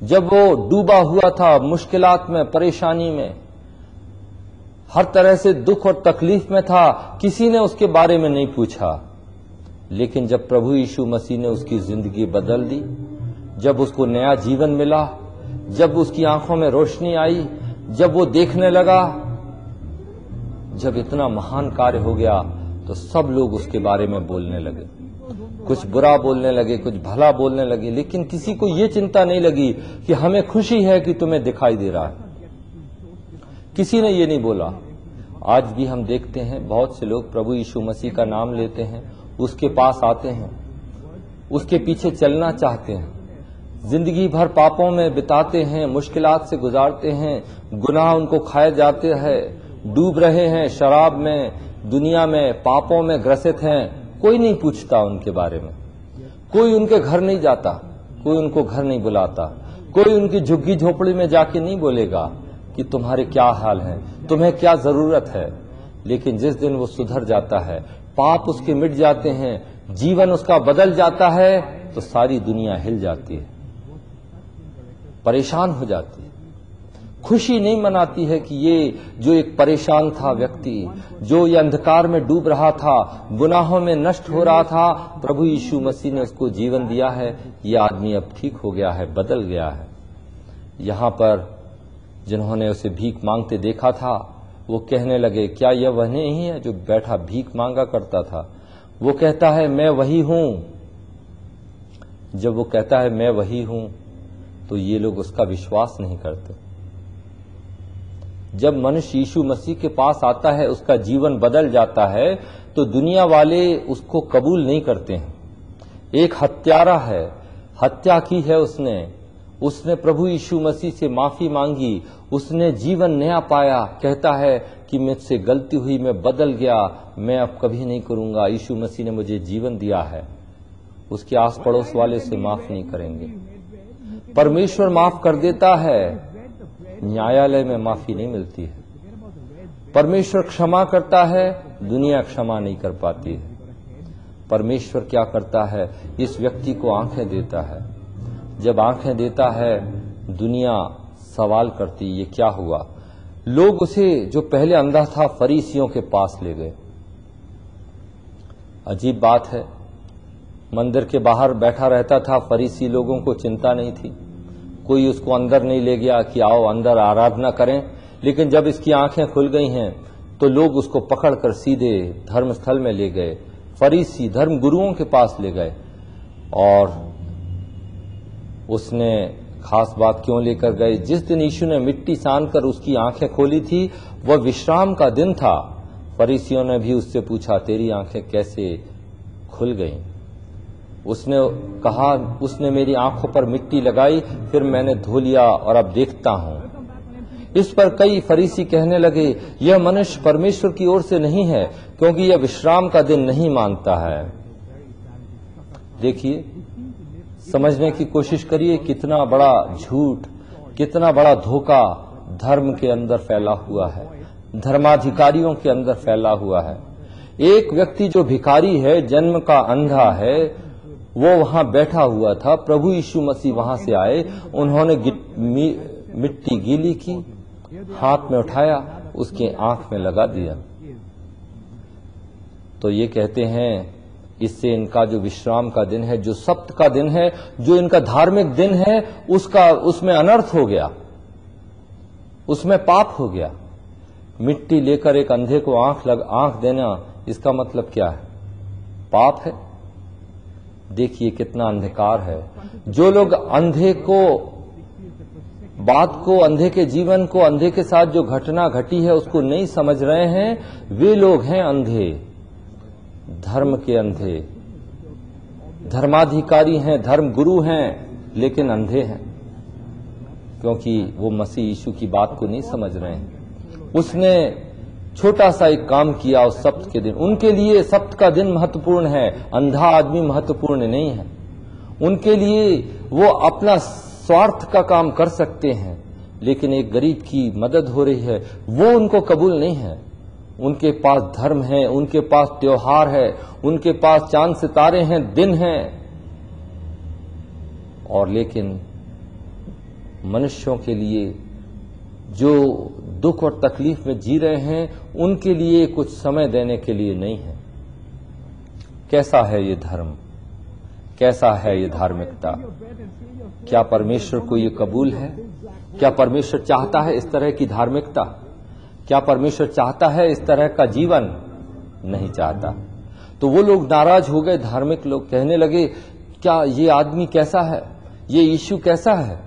जब वो डूबा हुआ था, मुश्किलात में, परेशानी में, हर तरह से दुख और तकलीफ में था, किसी ने उसके बारे में नहीं पूछा। लेकिन जब प्रभु यीशु मसीह ने उसकी जिंदगी बदल दी, जब उसको नया जीवन मिला, जब उसकी आंखों में रोशनी आई, जब वो देखने लगा, जब इतना महान कार्य हो गया तो सब लोग उसके बारे में बोलने लगे, कुछ बुरा बोलने लगे, कुछ भला बोलने लगे, लेकिन किसी को ये चिंता नहीं लगी कि हमें खुशी है कि तुम्हें दिखाई दे रहा है। किसी ने ये नहीं बोला। आज भी हम देखते हैं बहुत से लोग प्रभु यीशु मसीह का नाम लेते हैं, उसके पास आते हैं, उसके पीछे चलना चाहते हैं, जिंदगी भर पापों में बिताते हैं, मुश्किलात से गुजारते हैं, गुनाह उनको खाए जाते हैं, डूब रहे हैं शराब में, दुनिया में, पापों में ग्रसित हैं। कोई नहीं पूछता उनके बारे में, कोई उनके घर नहीं जाता, कोई उनको घर नहीं बुलाता, कोई उनकी झुग्गी झोपड़ी में जाके नहीं बोलेगा कि तुम्हारे क्या हाल है, तुम्हें क्या जरूरत है। लेकिन जिस दिन वो सुधर जाता है, पाप उसके मिट जाते हैं, जीवन उसका बदल जाता है, तो सारी दुनिया हिल जाती है, परेशान हो जाती है, खुशी नहीं मनाती है कि ये जो एक परेशान था व्यक्ति, जो ये अंधकार में डूब रहा था, गुनाहों में नष्ट हो रहा था, प्रभु यीशु मसीह ने उसको जीवन दिया है, ये आदमी अब ठीक हो गया है, बदल गया है। यहां पर जिन्होंने उसे भीख मांगते देखा था, वो कहने लगे, क्या यह वह नहीं है जो बैठा भीख मांगा करता था? वो कहता है, मैं वही हूं। जब वो कहता है मैं वही हूं, तो ये लोग उसका विश्वास नहीं करते। जब मनुष्य यीशु मसीह के पास आता है, उसका जीवन बदल जाता है, तो दुनिया वाले उसको कबूल नहीं करते हैं। एक हत्यारा है, हत्या की है उसने प्रभु यीशु मसीह से माफी मांगी, उसने जीवन नया पाया, कहता है कि मुझसे गलती हुई, मैं बदल गया, मैं अब कभी नहीं करूंगा, यीशु मसीह ने मुझे जीवन दिया है। उसके आस पड़ोस वाले उसे माफ नहीं करेंगे। परमेश्वर माफ कर देता है, न्यायालय में माफी नहीं मिलती है। परमेश्वर क्षमा करता है, दुनिया क्षमा नहीं कर पाती है। परमेश्वर क्या करता है, इस व्यक्ति को आंखें देता है। जब आंखें देता है, दुनिया सवाल करती, ये क्या हुआ? लोग उसे, जो पहले अंधा था, फरीसियों के पास ले गए। अजीब बात है, मंदिर के बाहर बैठा रहता था, फरीसी लोगों को चिंता नहीं थी, कोई उसको अंदर नहीं ले गया कि आओ अंदर आराधना करें। लेकिन जब इसकी आंखें खुल गई हैं, तो लोग उसको पकड़कर सीधे धर्मस्थल में ले गए, फरीसी धर्म गुरुओं के पास ले गए। और उसने खास बात क्यों लेकर गए? जिस दिन यीशु ने मिट्टी सान कर उसकी आंखें खोली थी, वह विश्राम का दिन था। फरीसियों ने भी उससे पूछा, तेरी आंखें कैसे खुल गईं? उसने कहा, उसने मेरी आंखों पर मिट्टी लगाई, फिर मैंने धो लिया और अब देखता हूं। इस पर कई फरीसी कहने लगे, यह मनुष्य परमेश्वर की ओर से नहीं है, क्योंकि यह विश्राम का दिन नहीं मानता है। देखिए, समझने की कोशिश करिए, कितना बड़ा झूठ, कितना बड़ा धोखा धर्म के अंदर फैला हुआ है, धर्माधिकारियों के अंदर फैला हुआ है। एक व्यक्ति जो भिखारी है, जन्म का अंधा है, वो वहां बैठा हुआ था, प्रभु यीशु मसीह वहां से आए, उन्होंने मिट्टी गीली की, हाथ में उठाया, उसके आंख में लगा दिया। तो ये कहते हैं, इससे इनका जो विश्राम का दिन है, जो सप्त का दिन है, जो इनका धार्मिक दिन है, उसमें अनर्थ हो गया, उसमें पाप हो गया। मिट्टी लेकर एक अंधे को आंख देना, इसका मतलब क्या है? पाप है। देखिए कितना अंधकार है। जो लोग अंधे को, बात को, अंधे के जीवन को, अंधे के साथ जो घटना घटी है उसको नहीं समझ रहे हैं, वे लोग हैं अंधे, धर्म के अंधे, धर्माधिकारी हैं, धर्म गुरु हैं, लेकिन अंधे हैं, क्योंकि वो मसीह यीशु की बात को नहीं समझ रहे हैं। उसने छोटा सा एक काम किया उस सप्त के दिन। उनके लिए सप्त का दिन महत्वपूर्ण है, अंधा आदमी महत्वपूर्ण नहीं है। उनके लिए वो अपना स्वार्थ का काम कर सकते हैं, लेकिन एक गरीब की मदद हो रही है, वो उनको कबूल नहीं है। उनके पास धर्म है, उनके पास त्योहार है, उनके पास चांद सितारे हैं, दिन हैं, और लेकिन मनुष्यों के लिए जो दुख और तकलीफ में जी रहे हैं, उनके लिए कुछ समय देने के लिए नहीं है। कैसा है ये धर्म? कैसा है ये धार्मिकता? क्या परमेश्वर को ये कबूल है? क्या परमेश्वर चाहता है इस तरह की धार्मिकता? क्या परमेश्वर चाहता है इस तरह का जीवन? नहीं चाहता। तो वो लोग नाराज हो गए, धार्मिक लोग कहने लगे, क्या ये आदमी कैसा है? ये यीशु कैसा है?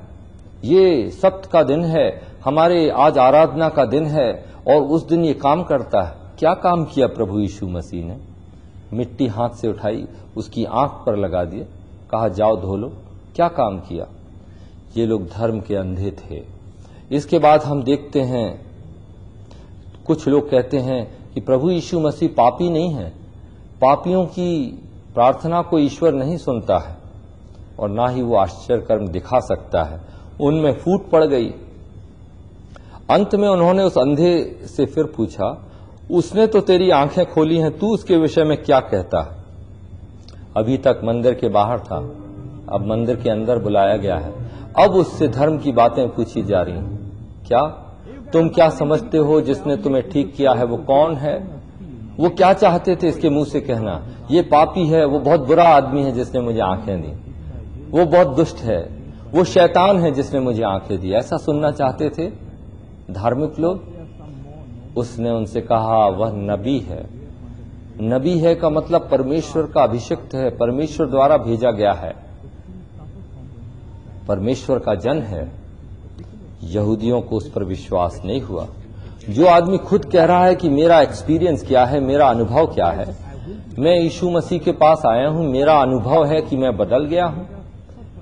ये सप्त का दिन है, हमारे आज आराधना का दिन है, और उस दिन ये काम करता है। क्या काम किया प्रभु यीशु मसीह ने? मिट्टी हाथ से उठाई, उसकी आंख पर लगा दिया, कहा जाओ धो लो। क्या काम किया? ये लोग धर्म के अंधे थे। इसके बाद हम देखते हैं कुछ लोग कहते हैं कि प्रभु यीशु मसीह पापी नहीं है, पापियों की प्रार्थना को ईश्वर नहीं सुनता है और ना ही वो आश्चर्य कर्म दिखा सकता है। उनमें फूट पड़ गई। अंत में उन्होंने उस अंधे से फिर पूछा, उसने तो तेरी आंखें खोली हैं, तू उसके विषय में क्या कहता है? अभी तक मंदिर के बाहर था, अब मंदिर के अंदर बुलाया गया है। अब उससे धर्म की बातें पूछी जा रही हैं। क्या तुम क्या समझते हो जिसने तुम्हें ठीक किया है वो कौन है? वो क्या चाहते थे इसके मुंह से कहना? ये पापी है, वो बहुत बुरा आदमी है जिसने मुझे आंखें दी, वो बहुत दुष्ट है, वो शैतान है जिसने मुझे आंखें दी। ऐसा सुनना चाहते थे धार्मिक लोग। उसने उनसे कहा वह नबी है। नबी है का मतलब परमेश्वर का अभिषिक्त है, परमेश्वर द्वारा भेजा गया है, परमेश्वर का जन है। यहूदियों को उस पर विश्वास नहीं हुआ। जो आदमी खुद कह रहा है कि मेरा एक्सपीरियंस क्या है, मेरा अनुभव क्या है, मैं यीशु मसीह के पास आया हूं, मेरा अनुभव है कि मैं बदल गया हूं,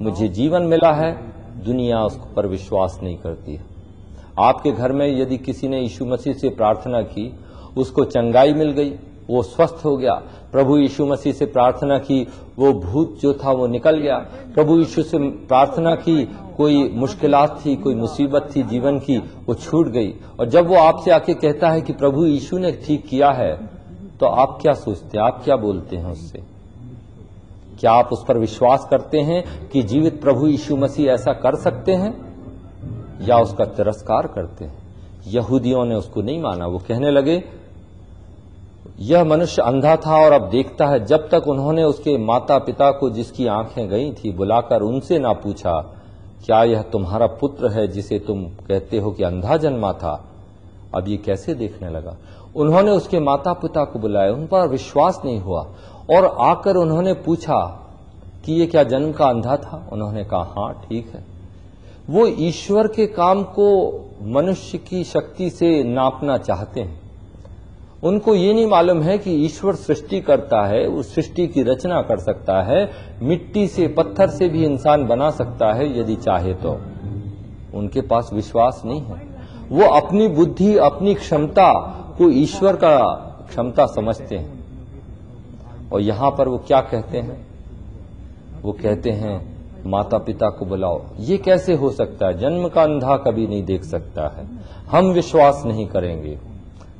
मुझे जीवन मिला है, दुनिया उस पर विश्वास नहीं करती है। आपके घर में यदि किसी ने यीशु मसीह से प्रार्थना की, उसको चंगाई मिल गई, वो स्वस्थ हो गया। प्रभु यीशु मसीह से प्रार्थना की, वो भूत जो था वो निकल गया। प्रभु यीशु से प्रार्थना की, कोई मुश्किलात थी, कोई मुसीबत थी जीवन की, वो छूट गई। और जब वो आपसे आके कहता है कि प्रभु यीशु ने ठीक किया है, तो आप क्या सोचते हैं, आप क्या बोलते हैं उससे? क्या आप उस पर विश्वास करते हैं कि जीवित प्रभु यीशु मसीह ऐसा कर सकते हैं, या उसका तिरस्कार करते हैं? यहूदियों ने उसको नहीं माना। वो कहने लगे यह मनुष्य अंधा था और अब देखता है। जब तक उन्होंने उसके माता पिता को, जिसकी आंखें गई थी, बुलाकर उनसे ना पूछा क्या यह तुम्हारा पुत्र है जिसे तुम कहते हो कि अंधा जन्मा था, अब ये कैसे देखने लगा? उन्होंने उसके माता पिता को बुलाया, उन पर विश्वास नहीं हुआ और आकर उन्होंने पूछा कि ये क्या जन्म का अंधा था? उन्होंने कहा हाँ ठीक है। वो ईश्वर के काम को मनुष्य की शक्ति से नापना चाहते हैं। उनको ये नहीं मालूम है कि ईश्वर सृष्टि करता है, वो सृष्टि की रचना कर सकता है, मिट्टी से, पत्थर से भी इंसान बना सकता है यदि चाहे तो। उनके पास विश्वास नहीं है। वो अपनी बुद्धि, अपनी क्षमता को ईश्वर का क्षमता समझते हैं। और यहां पर वो क्या कहते हैं? वो कहते हैं माता पिता को बुलाओ। ये कैसे हो सकता है? जन्म का अंधा कभी नहीं देख सकता है। हम विश्वास नहीं करेंगे,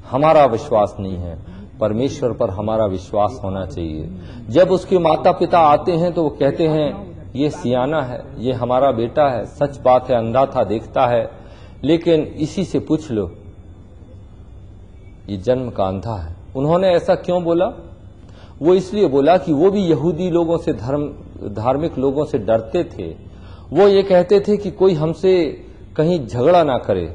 हमारा विश्वास नहीं है। परमेश्वर पर हमारा विश्वास होना चाहिए। जब उसके माता पिता आते हैं तो वो कहते हैं ये सियाना है, ये हमारा बेटा है। सच बात है, अंधा था, देखता है, लेकिन इसी से पूछ लो, ये जन्म का अंधा है। उन्होंने ऐसा क्यों बोला? वो इसलिए बोला कि वो भी यहूदी लोगों से, धार्मिक लोगों से डरते थे। वो ये कहते थे कि कोई हमसे कहीं झगड़ा ना करे।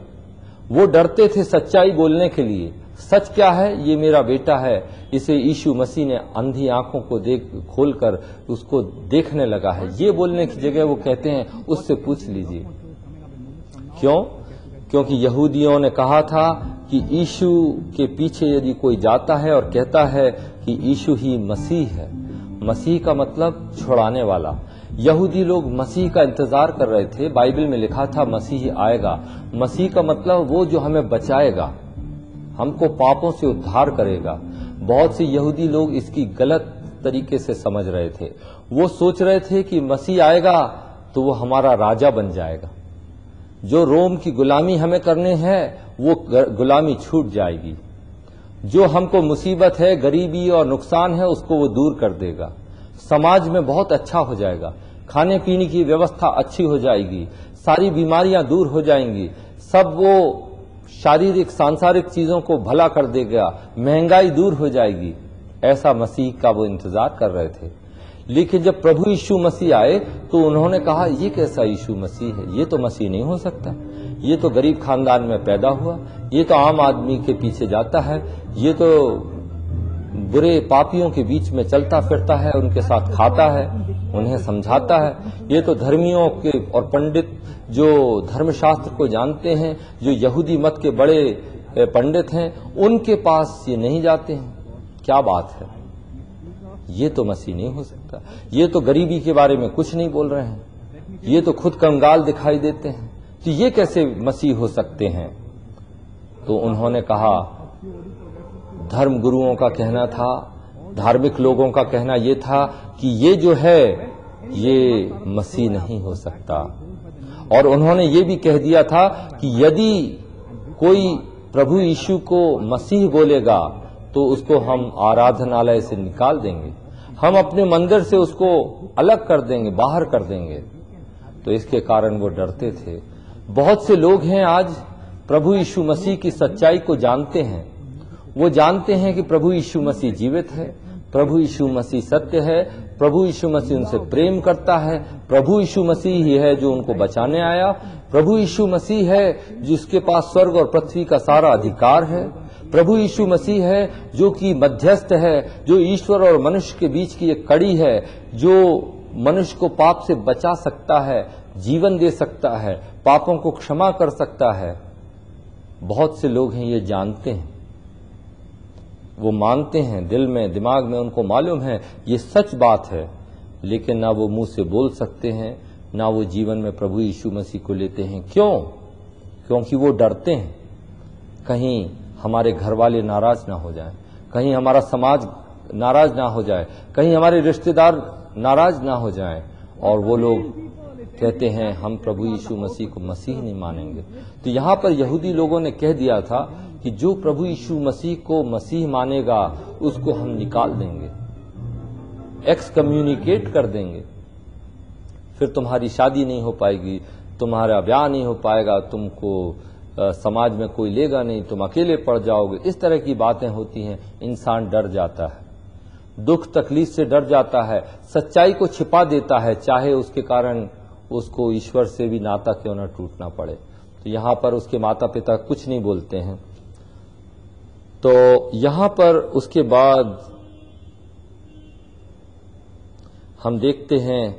वो डरते थे सच्चाई बोलने के लिए। सच क्या है? ये मेरा बेटा है। इसे यीशु मसीह ने अंधी आंखों को खोलकर उसको देखने लगा है। ये बोलने की जगह वो कहते हैं उससे पूछ लीजिए। क्यों? क्योंकि यहूदियों ने कहा था कि यीशु के पीछे यदि कोई जाता है और कहता है कि यीशु ही मसीह है, मसीह का मतलब छुड़ाने वाला। यहूदी लोग मसीह का इंतजार कर रहे थे। बाइबल में लिखा था मसीह आएगा। मसीह का मतलब वो जो हमें बचाएगा, हमको पापों से उद्धार करेगा। बहुत से यहूदी लोग इसकी गलत तरीके से समझ रहे थे। वो सोच रहे थे कि मसीह आएगा तो वो हमारा राजा बन जाएगा, जो रोम की गुलामी हमें करने हैं वो गुलामी छूट जाएगी, जो हमको मुसीबत है, गरीबी और नुकसान है, उसको वो दूर कर देगा, समाज में बहुत अच्छा हो जाएगा, खाने पीने की व्यवस्था अच्छी हो जाएगी, सारी बीमारियां दूर हो जाएंगी, सब वो शारीरिक सांसारिक चीजों को भला कर देगा, महंगाई दूर हो जाएगी। ऐसा मसीह का वो इंतजार कर रहे थे। लेकिन जब प्रभु यीशु मसीह आए तो उन्होंने कहा ये कैसा यीशु मसीह है? ये तो मसीह नहीं हो सकता। ये तो गरीब खानदान में पैदा हुआ, ये तो आम आदमी के पीछे जाता है, ये तो बुरे पापियों के बीच में चलता फिरता है, उनके साथ खाता है, उन्हें समझाता है। ये तो धर्मियों के और पंडित जो धर्मशास्त्र को जानते हैं, जो यहूदी मत के बड़े पंडित हैं, उनके पास ये नहीं जाते हैं। क्या बात है? ये तो मसीह नहीं हो सकता, ये तो गरीबी के बारे में कुछ नहीं बोल रहे हैं, ये तो खुद कंगाल दिखाई देते हैं, तो ये कैसे मसीह हो सकते हैं। तो उन्होंने कहा, धर्म गुरुओं का कहना था, धार्मिक लोगों का कहना यह था कि ये जो है ये मसीह नहीं हो सकता। और उन्होंने ये भी कह दिया था कि यदि कोई प्रभु यीशु को मसीह बोलेगा तो उसको हम आराधनालय से निकाल देंगे, हम अपने मंदिर से उसको अलग कर देंगे, बाहर कर देंगे। तो इसके कारण वो डरते थे। बहुत से लोग हैं आज प्रभु यीशु मसीह की सच्चाई को जानते हैं, वो जानते हैं कि प्रभु यीशु मसीह जीवित है, प्रभु यीशु मसीह सत्य है, प्रभु यीशु मसीह उनसे प्रेम करता है, प्रभु यीशु मसीह ही है जो उनको बचाने आया, प्रभु यीशु मसीह है जिसके पास स्वर्ग और पृथ्वी का सारा अधिकार है, प्रभु यीशु मसीह है जो कि मध्यस्थ है, जो ईश्वर और मनुष्य के बीच की एक कड़ी है, जो मनुष्य को पाप से बचा सकता है, जीवन दे सकता है, पापों को क्षमा कर सकता है। बहुत से लोग हैं ये जानते हैं, वो मानते हैं, दिल में दिमाग में उनको मालूम है ये सच बात है, लेकिन ना वो मुंह से बोल सकते हैं, ना वो जीवन में प्रभु यीशु मसीह को लेते हैं। क्यों? क्योंकि वो डरते हैं कहीं हमारे घर वाले नाराज ना हो जाएं, कहीं हमारा समाज नाराज ना हो जाए, कहीं हमारे रिश्तेदार नाराज ना हो जाएं, और वो लोग कहते हैं हम प्रभु यीशु मसीह को मसीह नहीं मानेंगे। तो यहां पर यहूदी लोगों ने कह दिया था कि जो प्रभु यीशु मसीह को मसीह मानेगा उसको हम निकाल देंगे, एक्सकम्युनिकेट कर देंगे, फिर तुम्हारी शादी नहीं हो पाएगी, तुम्हारा ब्याह नहीं हो पाएगा, तुमको समाज में कोई लेगा नहीं, तुम अकेले पड़ जाओगे। इस तरह की बातें होती हैं। इंसान डर जाता है, दुख तकलीफ से डर जाता है, सच्चाई को छिपा देता है, चाहे उसके कारण उसको ईश्वर से भी नाता क्यों न टूटना पड़े। तो यहां पर उसके माता पिता कुछ नहीं बोलते हैं। तो यहां पर उसके बाद हम देखते हैं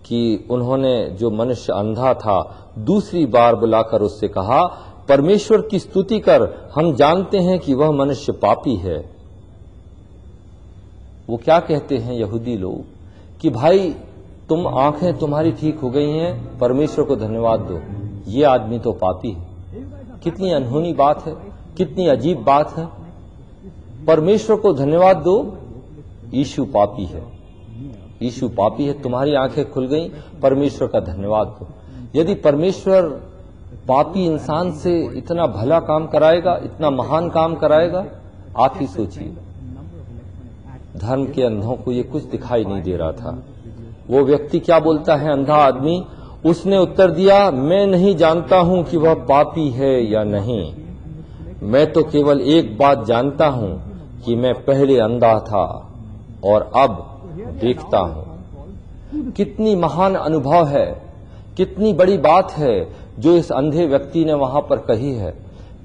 कि उन्होंने जो मनुष्य अंधा था दूसरी बार बुलाकर उससे कहा, परमेश्वर की स्तुति कर, हम जानते हैं कि वह मनुष्य पापी है। वो क्या कहते हैं यहूदी लोग कि भाई तुम आंखें तुम्हारी ठीक हो गई हैं, परमेश्वर को धन्यवाद दो, ये आदमी तो पापी है। कितनी अनहोनी बात है, कितनी अजीब बात है। परमेश्वर को धन्यवाद दो, यीशु पापी है, यीशु पापी है, तुम्हारी आंखें खुल गई, परमेश्वर का धन्यवाद दो। यदि परमेश्वर पापी इंसान से इतना भला काम कराएगा, इतना महान काम कराएगा, आप ही सोचिए। धर्म के अंधों को ये कुछ दिखाई नहीं दे रहा था। वो व्यक्ति क्या बोलता है, अंधा आदमी, उसने उत्तर दिया, मैं नहीं जानता हूं कि वह पापी है या नहीं, मैं तो केवल एक बात जानता हूं कि मैं पहले अंधा था और अब देखता हूं। कितनी महान अनुभव है, कितनी बड़ी बात है जो इस अंधे व्यक्ति ने वहां पर कही है।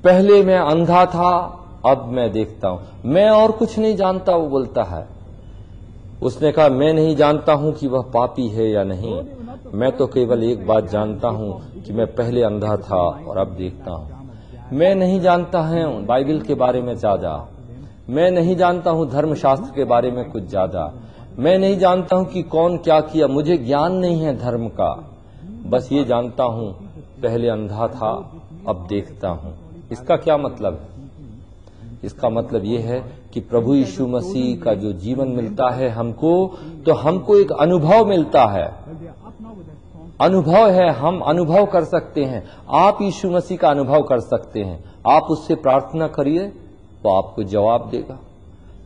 पहले मैं अंधा था, अब मैं देखता हूं, मैं और कुछ नहीं जानता, वो बोलता है। उसने कहा, मैं नहीं जानता हूं कि वह पापी है या नहीं, मैं तो केवल एक बात जानता हूं कि मैं पहले अंधा था और अब देखता हूं। मैं नहीं जानता हूं बाइबल के बारे में ज्यादा, मैं नहीं जानता हूं धर्मशास्त्र के बारे में कुछ ज्यादा, मैं नहीं जानता हूं कि कौन क्या किया, मुझे ज्ञान नहीं है धर्म का, बस ये जानता हूं पहले अंधा था अब देखता हूं। इसका क्या मतलब है? इसका मतलब ये है कि प्रभु यीशु मसीह का जो जीवन मिलता है हमको, तो हमको एक अनुभव मिलता है, अनुभव है, हम अनुभव कर सकते हैं। आप यीशु मसीह का अनुभव कर सकते हैं। आप उससे प्रार्थना करिए, वो आपको जवाब देगा।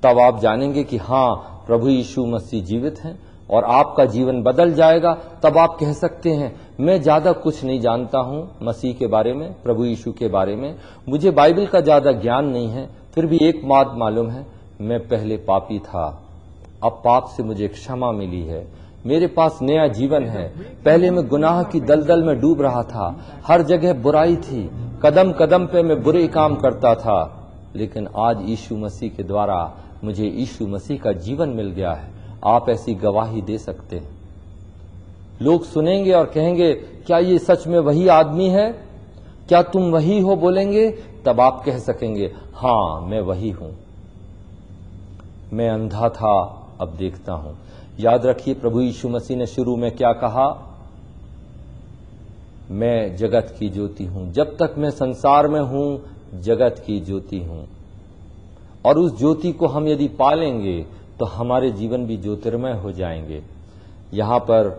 तब आप जानेंगे कि हाँ, प्रभु यीशु मसीह जीवित हैं और आपका जीवन बदल जाएगा। तब आप कह सकते हैं, मैं ज्यादा कुछ नहीं जानता हूं मसीह के बारे में, प्रभु यीशु के बारे में, मुझे बाइबल का ज्यादा ज्ञान नहीं है, फिर भी एक बात मालूम है, मैं पहले पापी था, अब पाप से मुझे क्षमा मिली है, मेरे पास नया जीवन है। पहले मैं गुनाह की दलदल में डूब रहा था, हर जगह बुराई थी, कदम कदम पे मैं बुरे काम करता था, लेकिन आज यीशु मसीह के द्वारा मुझे यीशु मसीह का जीवन मिल गया है। आप ऐसी गवाही दे सकते हैं। लोग सुनेंगे और कहेंगे, क्या ये सच में वही आदमी है, क्या तुम वही हो, बोलेंगे, तब आप कह सकेंगे, हाँ मैं वही हूं, मैं अंधा था अब देखता हूं। याद रखिए, प्रभु यीशु मसीह ने शुरू में क्या कहा? मैं जगत की ज्योति हूं। जब तक मैं संसार में हूं, जगत की ज्योति हूं। और उस ज्योति को हम यदि पालेंगे तो हमारे जीवन भी ज्योतिर्मय हो जाएंगे। यहां पर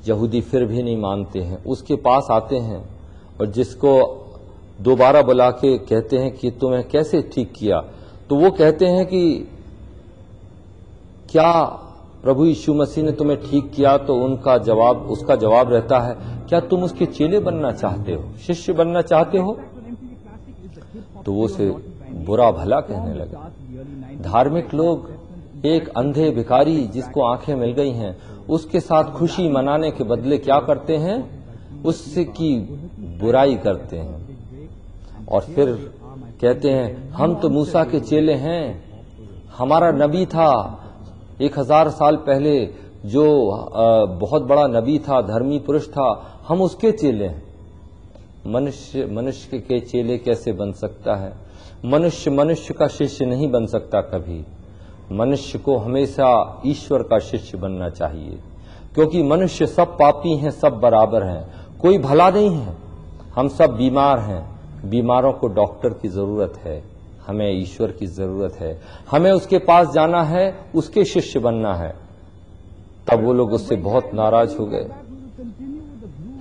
यहूदी फिर भी नहीं मानते हैं, उसके पास आते हैं और जिसको दोबारा बुला के कहते हैं कि तुम्हें कैसे ठीक किया, तो वो कहते हैं कि क्या प्रभु यीशु मसीह ने तुम्हें ठीक किया? तो उसका जवाब रहता है, क्या तुम उसके चेले बनना चाहते हो, शिष्य बनना चाहते हो? तो वो उसे बुरा भला कहने लगे। धार्मिक लोग एक अंधे भिखारी जिसको आंखें मिल गई हैं, उसके साथ खुशी मनाने के बदले क्या करते हैं? उससे की बुराई करते हैं और फिर कहते हैं हम तो मूसा के चेले हैं, हमारा नबी था 1000 साल पहले जो बहुत बड़ा नबी था, धर्मी पुरुष था, हम उसके चेले हैं। मनुष्य के चेले कैसे बन सकता है? मनुष्य का शिष्य नहीं बन सकता कभी। मनुष्य को हमेशा ईश्वर का शिष्य बनना चाहिए, क्योंकि मनुष्य सब पापी हैं, सब बराबर हैं, कोई भला नहीं है। हम सब बीमार हैं, बीमारों को डॉक्टर की जरूरत है, हमें ईश्वर की जरूरत है। हमें उसके पास जाना है, उसके शिष्य बनना है। तब वो लोग उससे बहुत नाराज हो गए।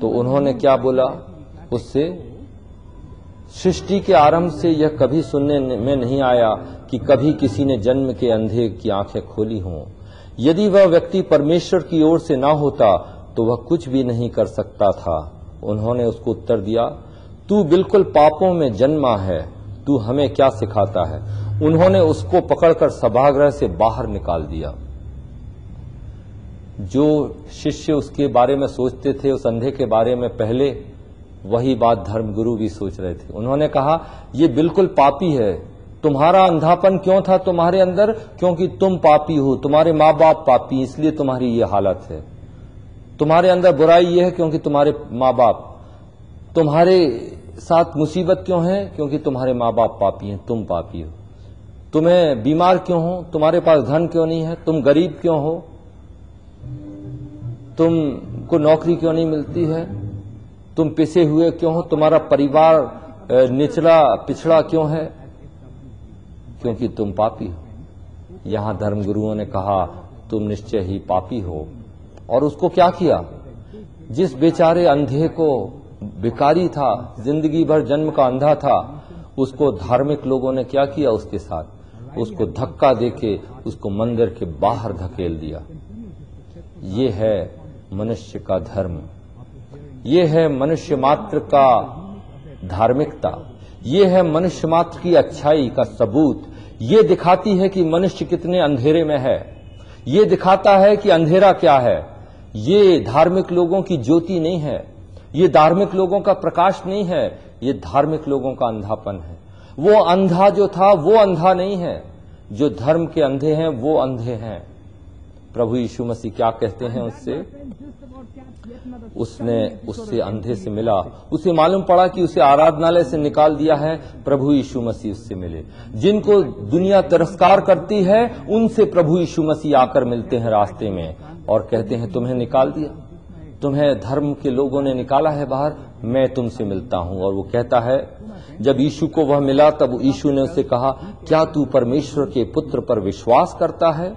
तो उन्होंने क्या बोला उससे? सृष्टि के आरंभ से यह कभी सुनने में नहीं आया कि कभी किसी ने जन्म के अंधे की आंखें खोली हों। यदि वह व्यक्ति परमेश्वर की ओर से ना होता तो वह कुछ भी नहीं कर सकता था। उन्होंने उसको उत्तर दिया, तू बिल्कुल पापों में जन्मा है, तू हमें क्या सिखाता है? उन्होंने उसको पकड़कर सभागृह से बाहर निकाल दिया। जो शिष्य उसके बारे में सोचते थे, उस अंधे के बारे में, पहले वही बात धर्मगुरु भी सोच रहे थे। उन्होंने कहा, ये बिल्कुल पापी है। तुम्हारा अंधापन क्यों था तुम्हारे अंदर? क्योंकि तुम पापी हो, तुम्हारे माँ बाप पापी, इसलिए तुम्हारी ये हालत है। तुम्हारे अंदर बुराई ये है क्योंकि तुम्हारे माँ बाप। तुम्हारे साथ मुसीबत क्यों है? क्योंकि तुम्हारे माँ बाप पापी हैं, तुम पापी हो। तुम्हें बीमार क्यों हो? तुम्हारे पास धन क्यों नहीं है? तुम गरीब क्यों हो? तुमको नौकरी क्यों नहीं मिलती है? तुम पिसे हुए क्यों हो? तुम्हारा परिवार निचला पिछड़ा क्यों है? क्योंकि तुम पापी हो। यहां धर्मगुरुओं ने कहा, तुम निश्चय ही पापी हो। और उसको क्या किया? जिस बेचारे अंधे को, भिखारी था, जिंदगी भर जन्म का अंधा था, उसको धार्मिक लोगों ने क्या किया उसके साथ? उसको धक्का देके उसको मंदिर के बाहर धकेल दिया। ये है मनुष्य का धर्म, ये है मनुष्य मात्र का धार्मिकता, ये है मनुष्य मात्र की अच्छाई का सबूत। ये दिखाती है कि मनुष्य कितने अंधेरे में है, ये दिखाता है कि अंधेरा क्या है। ये धार्मिक लोगों की ज्योति नहीं है, ये धार्मिक लोगों का प्रकाश नहीं है, ये धार्मिक लोगों का अंधापन है। वो अंधा जो था वो अंधा नहीं है, जो धर्म के अंधे हैं वो अंधे हैं। प्रभु यीशु मसीह क्या कहते हैं उससे? उसने उससे अंधे से मिला, उसे मालूम पड़ा कि उसे आराधनालय से निकाल दिया है। प्रभु यीशु मसीह उससे मिले। जिनको दुनिया तिरस्कार करती है उनसे प्रभु यीशु मसीह आकर मिलते हैं रास्ते में और कहते हैं, तुम्हें निकाल दिया, तुम्हें धर्म के लोगों ने निकाला है बाहर, मैं तुमसे मिलता हूं। और वो कहता है, जब यीशु को वह मिला तब यीशु ने उससे कहा, क्या तू परमेश्वर के पुत्र पर विश्वास करता है?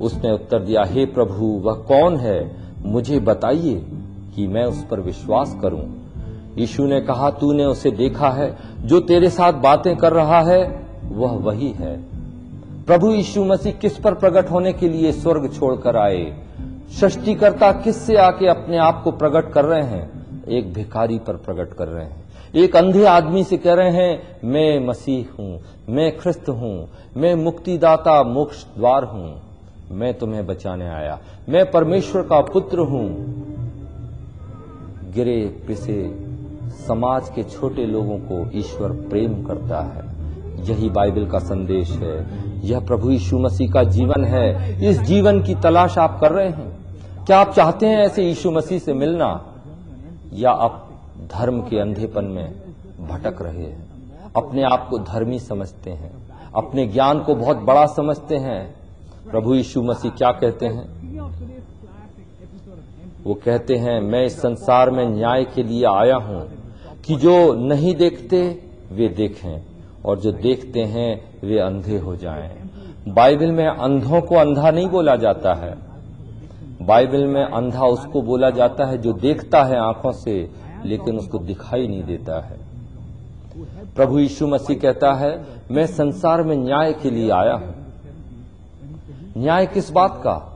उसने उत्तर दिया, हे प्रभु, वह कौन है, मुझे बताइए कि मैं उस पर विश्वास करूं। यीशु ने कहा, तूने उसे देखा है, जो तेरे साथ बातें कर रहा है वह वही है। प्रभु यीशु मसीह किस पर प्रकट होने के लिए स्वर्ग छोड़कर आए? सृष्टिकर्ता किससे आके अपने आप को प्रकट कर रहे हैं? एक भिखारी पर प्रकट कर रहे हैं। एक अंधे आदमी से कह रहे हैं, मैं मसीह हूं, मैं ख्रिस्त हूं, मैं मुक्तिदाता, मोक्ष द्वार हूं, मैं तुम्हें बचाने आया, मैं परमेश्वर का पुत्र हूं। गिरे पिसे समाज के छोटे लोगों को ईश्वर प्रेम करता है। यही बाइबल का संदेश है, यह प्रभु यीशु मसीह का जीवन है। इस जीवन की तलाश आप कर रहे हैं? क्या आप चाहते हैं ऐसे यीशु मसीह से मिलना, या आप धर्म के अंधेपन में भटक रहे हैं, अपने आप को धर्मी समझते हैं, अपने ज्ञान को बहुत बड़ा समझते हैं। प्रभु यीशु मसीह क्या कहते हैं? वो कहते हैं, मैं इस संसार में न्याय के लिए आया हूं कि जो नहीं देखते वे देखें और जो देखते हैं वे अंधे हो जाएं। बाइबल में अंधों को अंधा नहीं बोला जाता है। बाइबल में अंधा उसको बोला जाता है जो देखता है आंखों से लेकिन उसको दिखाई नहीं देता है। प्रभु यीशु मसीह कहता है, मैं संसार में न्याय के लिए आया हूं। न्याय किस बात का?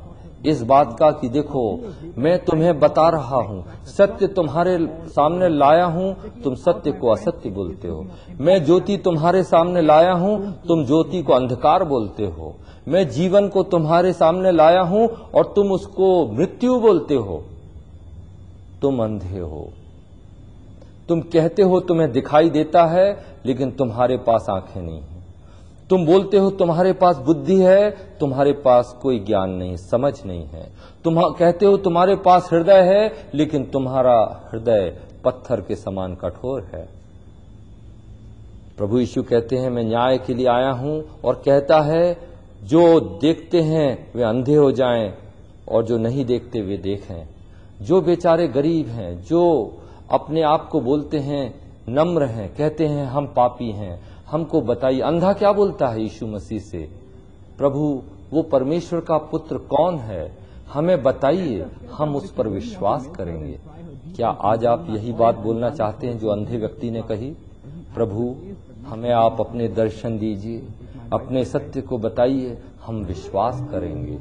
इस बात का कि देखो, मैं तुम्हें बता रहा हूं, सत्य तुम्हारे सामने लाया हूं, तुम सत्य को असत्य बोलते हो। मैं ज्योति तुम्हारे सामने लाया हूं, तुम ज्योति को अंधकार बोलते हो। मैं जीवन को तुम्हारे सामने लाया हूं और तुम उसको मृत्यु बोलते हो। तुम अंधे हो। तुम कहते हो तुम्हें दिखाई देता है लेकिन तुम्हारे पास आंखें नहीं है। तुम बोलते हो तुम्हारे पास बुद्धि है, तुम्हारे पास कोई ज्ञान नहीं, समझ नहीं है। तुम कहते हो तुम्हारे पास हृदय है लेकिन तुम्हारा हृदय पत्थर के समान कठोर है। प्रभु यीशु कहते हैं, मैं न्याय के लिए आया हूं और कहता है, जो देखते हैं वे अंधे हो जाएं और जो नहीं देखते वे देखें। जो बेचारे गरीब हैं, जो अपने आप को बोलते हैं नम्र हैं, कहते हैं हम पापी हैं, हमको बताइए। अंधा क्या बोलता है यीशु मसीह से? प्रभु, वो परमेश्वर का पुत्र कौन है, हमें बताइए, हम उस पर विश्वास करेंगे। क्या आज आप यही बात बोलना चाहते हैं जो अंधे व्यक्ति ने कही? प्रभु, हमें आप अपने दर्शन दीजिए, अपने सत्य को बताइए, हम विश्वास करेंगे।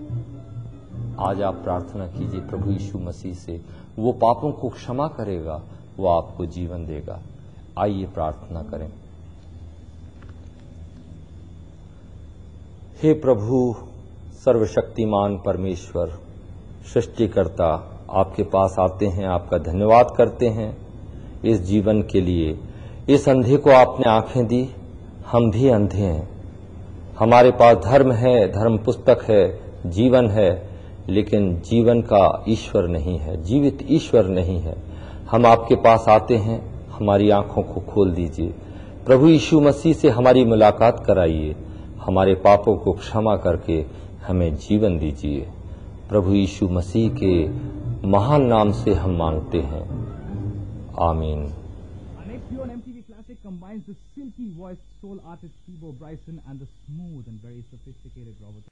आज आप प्रार्थना कीजिए प्रभु यीशु मसीह से, वो पापों को क्षमा करेगा, वो आपको जीवन देगा। आइए प्रार्थना करें। हे प्रभु, सर्वशक्तिमान परमेश्वर, सृष्टिकर्ता, आपके पास आते हैं, आपका धन्यवाद करते हैं इस जीवन के लिए। इस अंधे को आपने आंखें दी, हम भी अंधे हैं। हमारे पास धर्म है, धर्म पुस्तक है, जीवन है, लेकिन जीवन का ईश्वर नहीं है, जीवित ईश्वर नहीं है। हम आपके पास आते हैं, हमारी आंखों को खोल दीजिए। प्रभु यीशु मसीह से हमारी मुलाकात कराइए, हमारे पापों को क्षमा करके हमें जीवन दीजिए। प्रभु यीशु मसीह के महान नाम से हम मांगते हैं, आमीन। Combines the silky voiced soul artist Steve Bryson and the smooth and very sophisticated Robert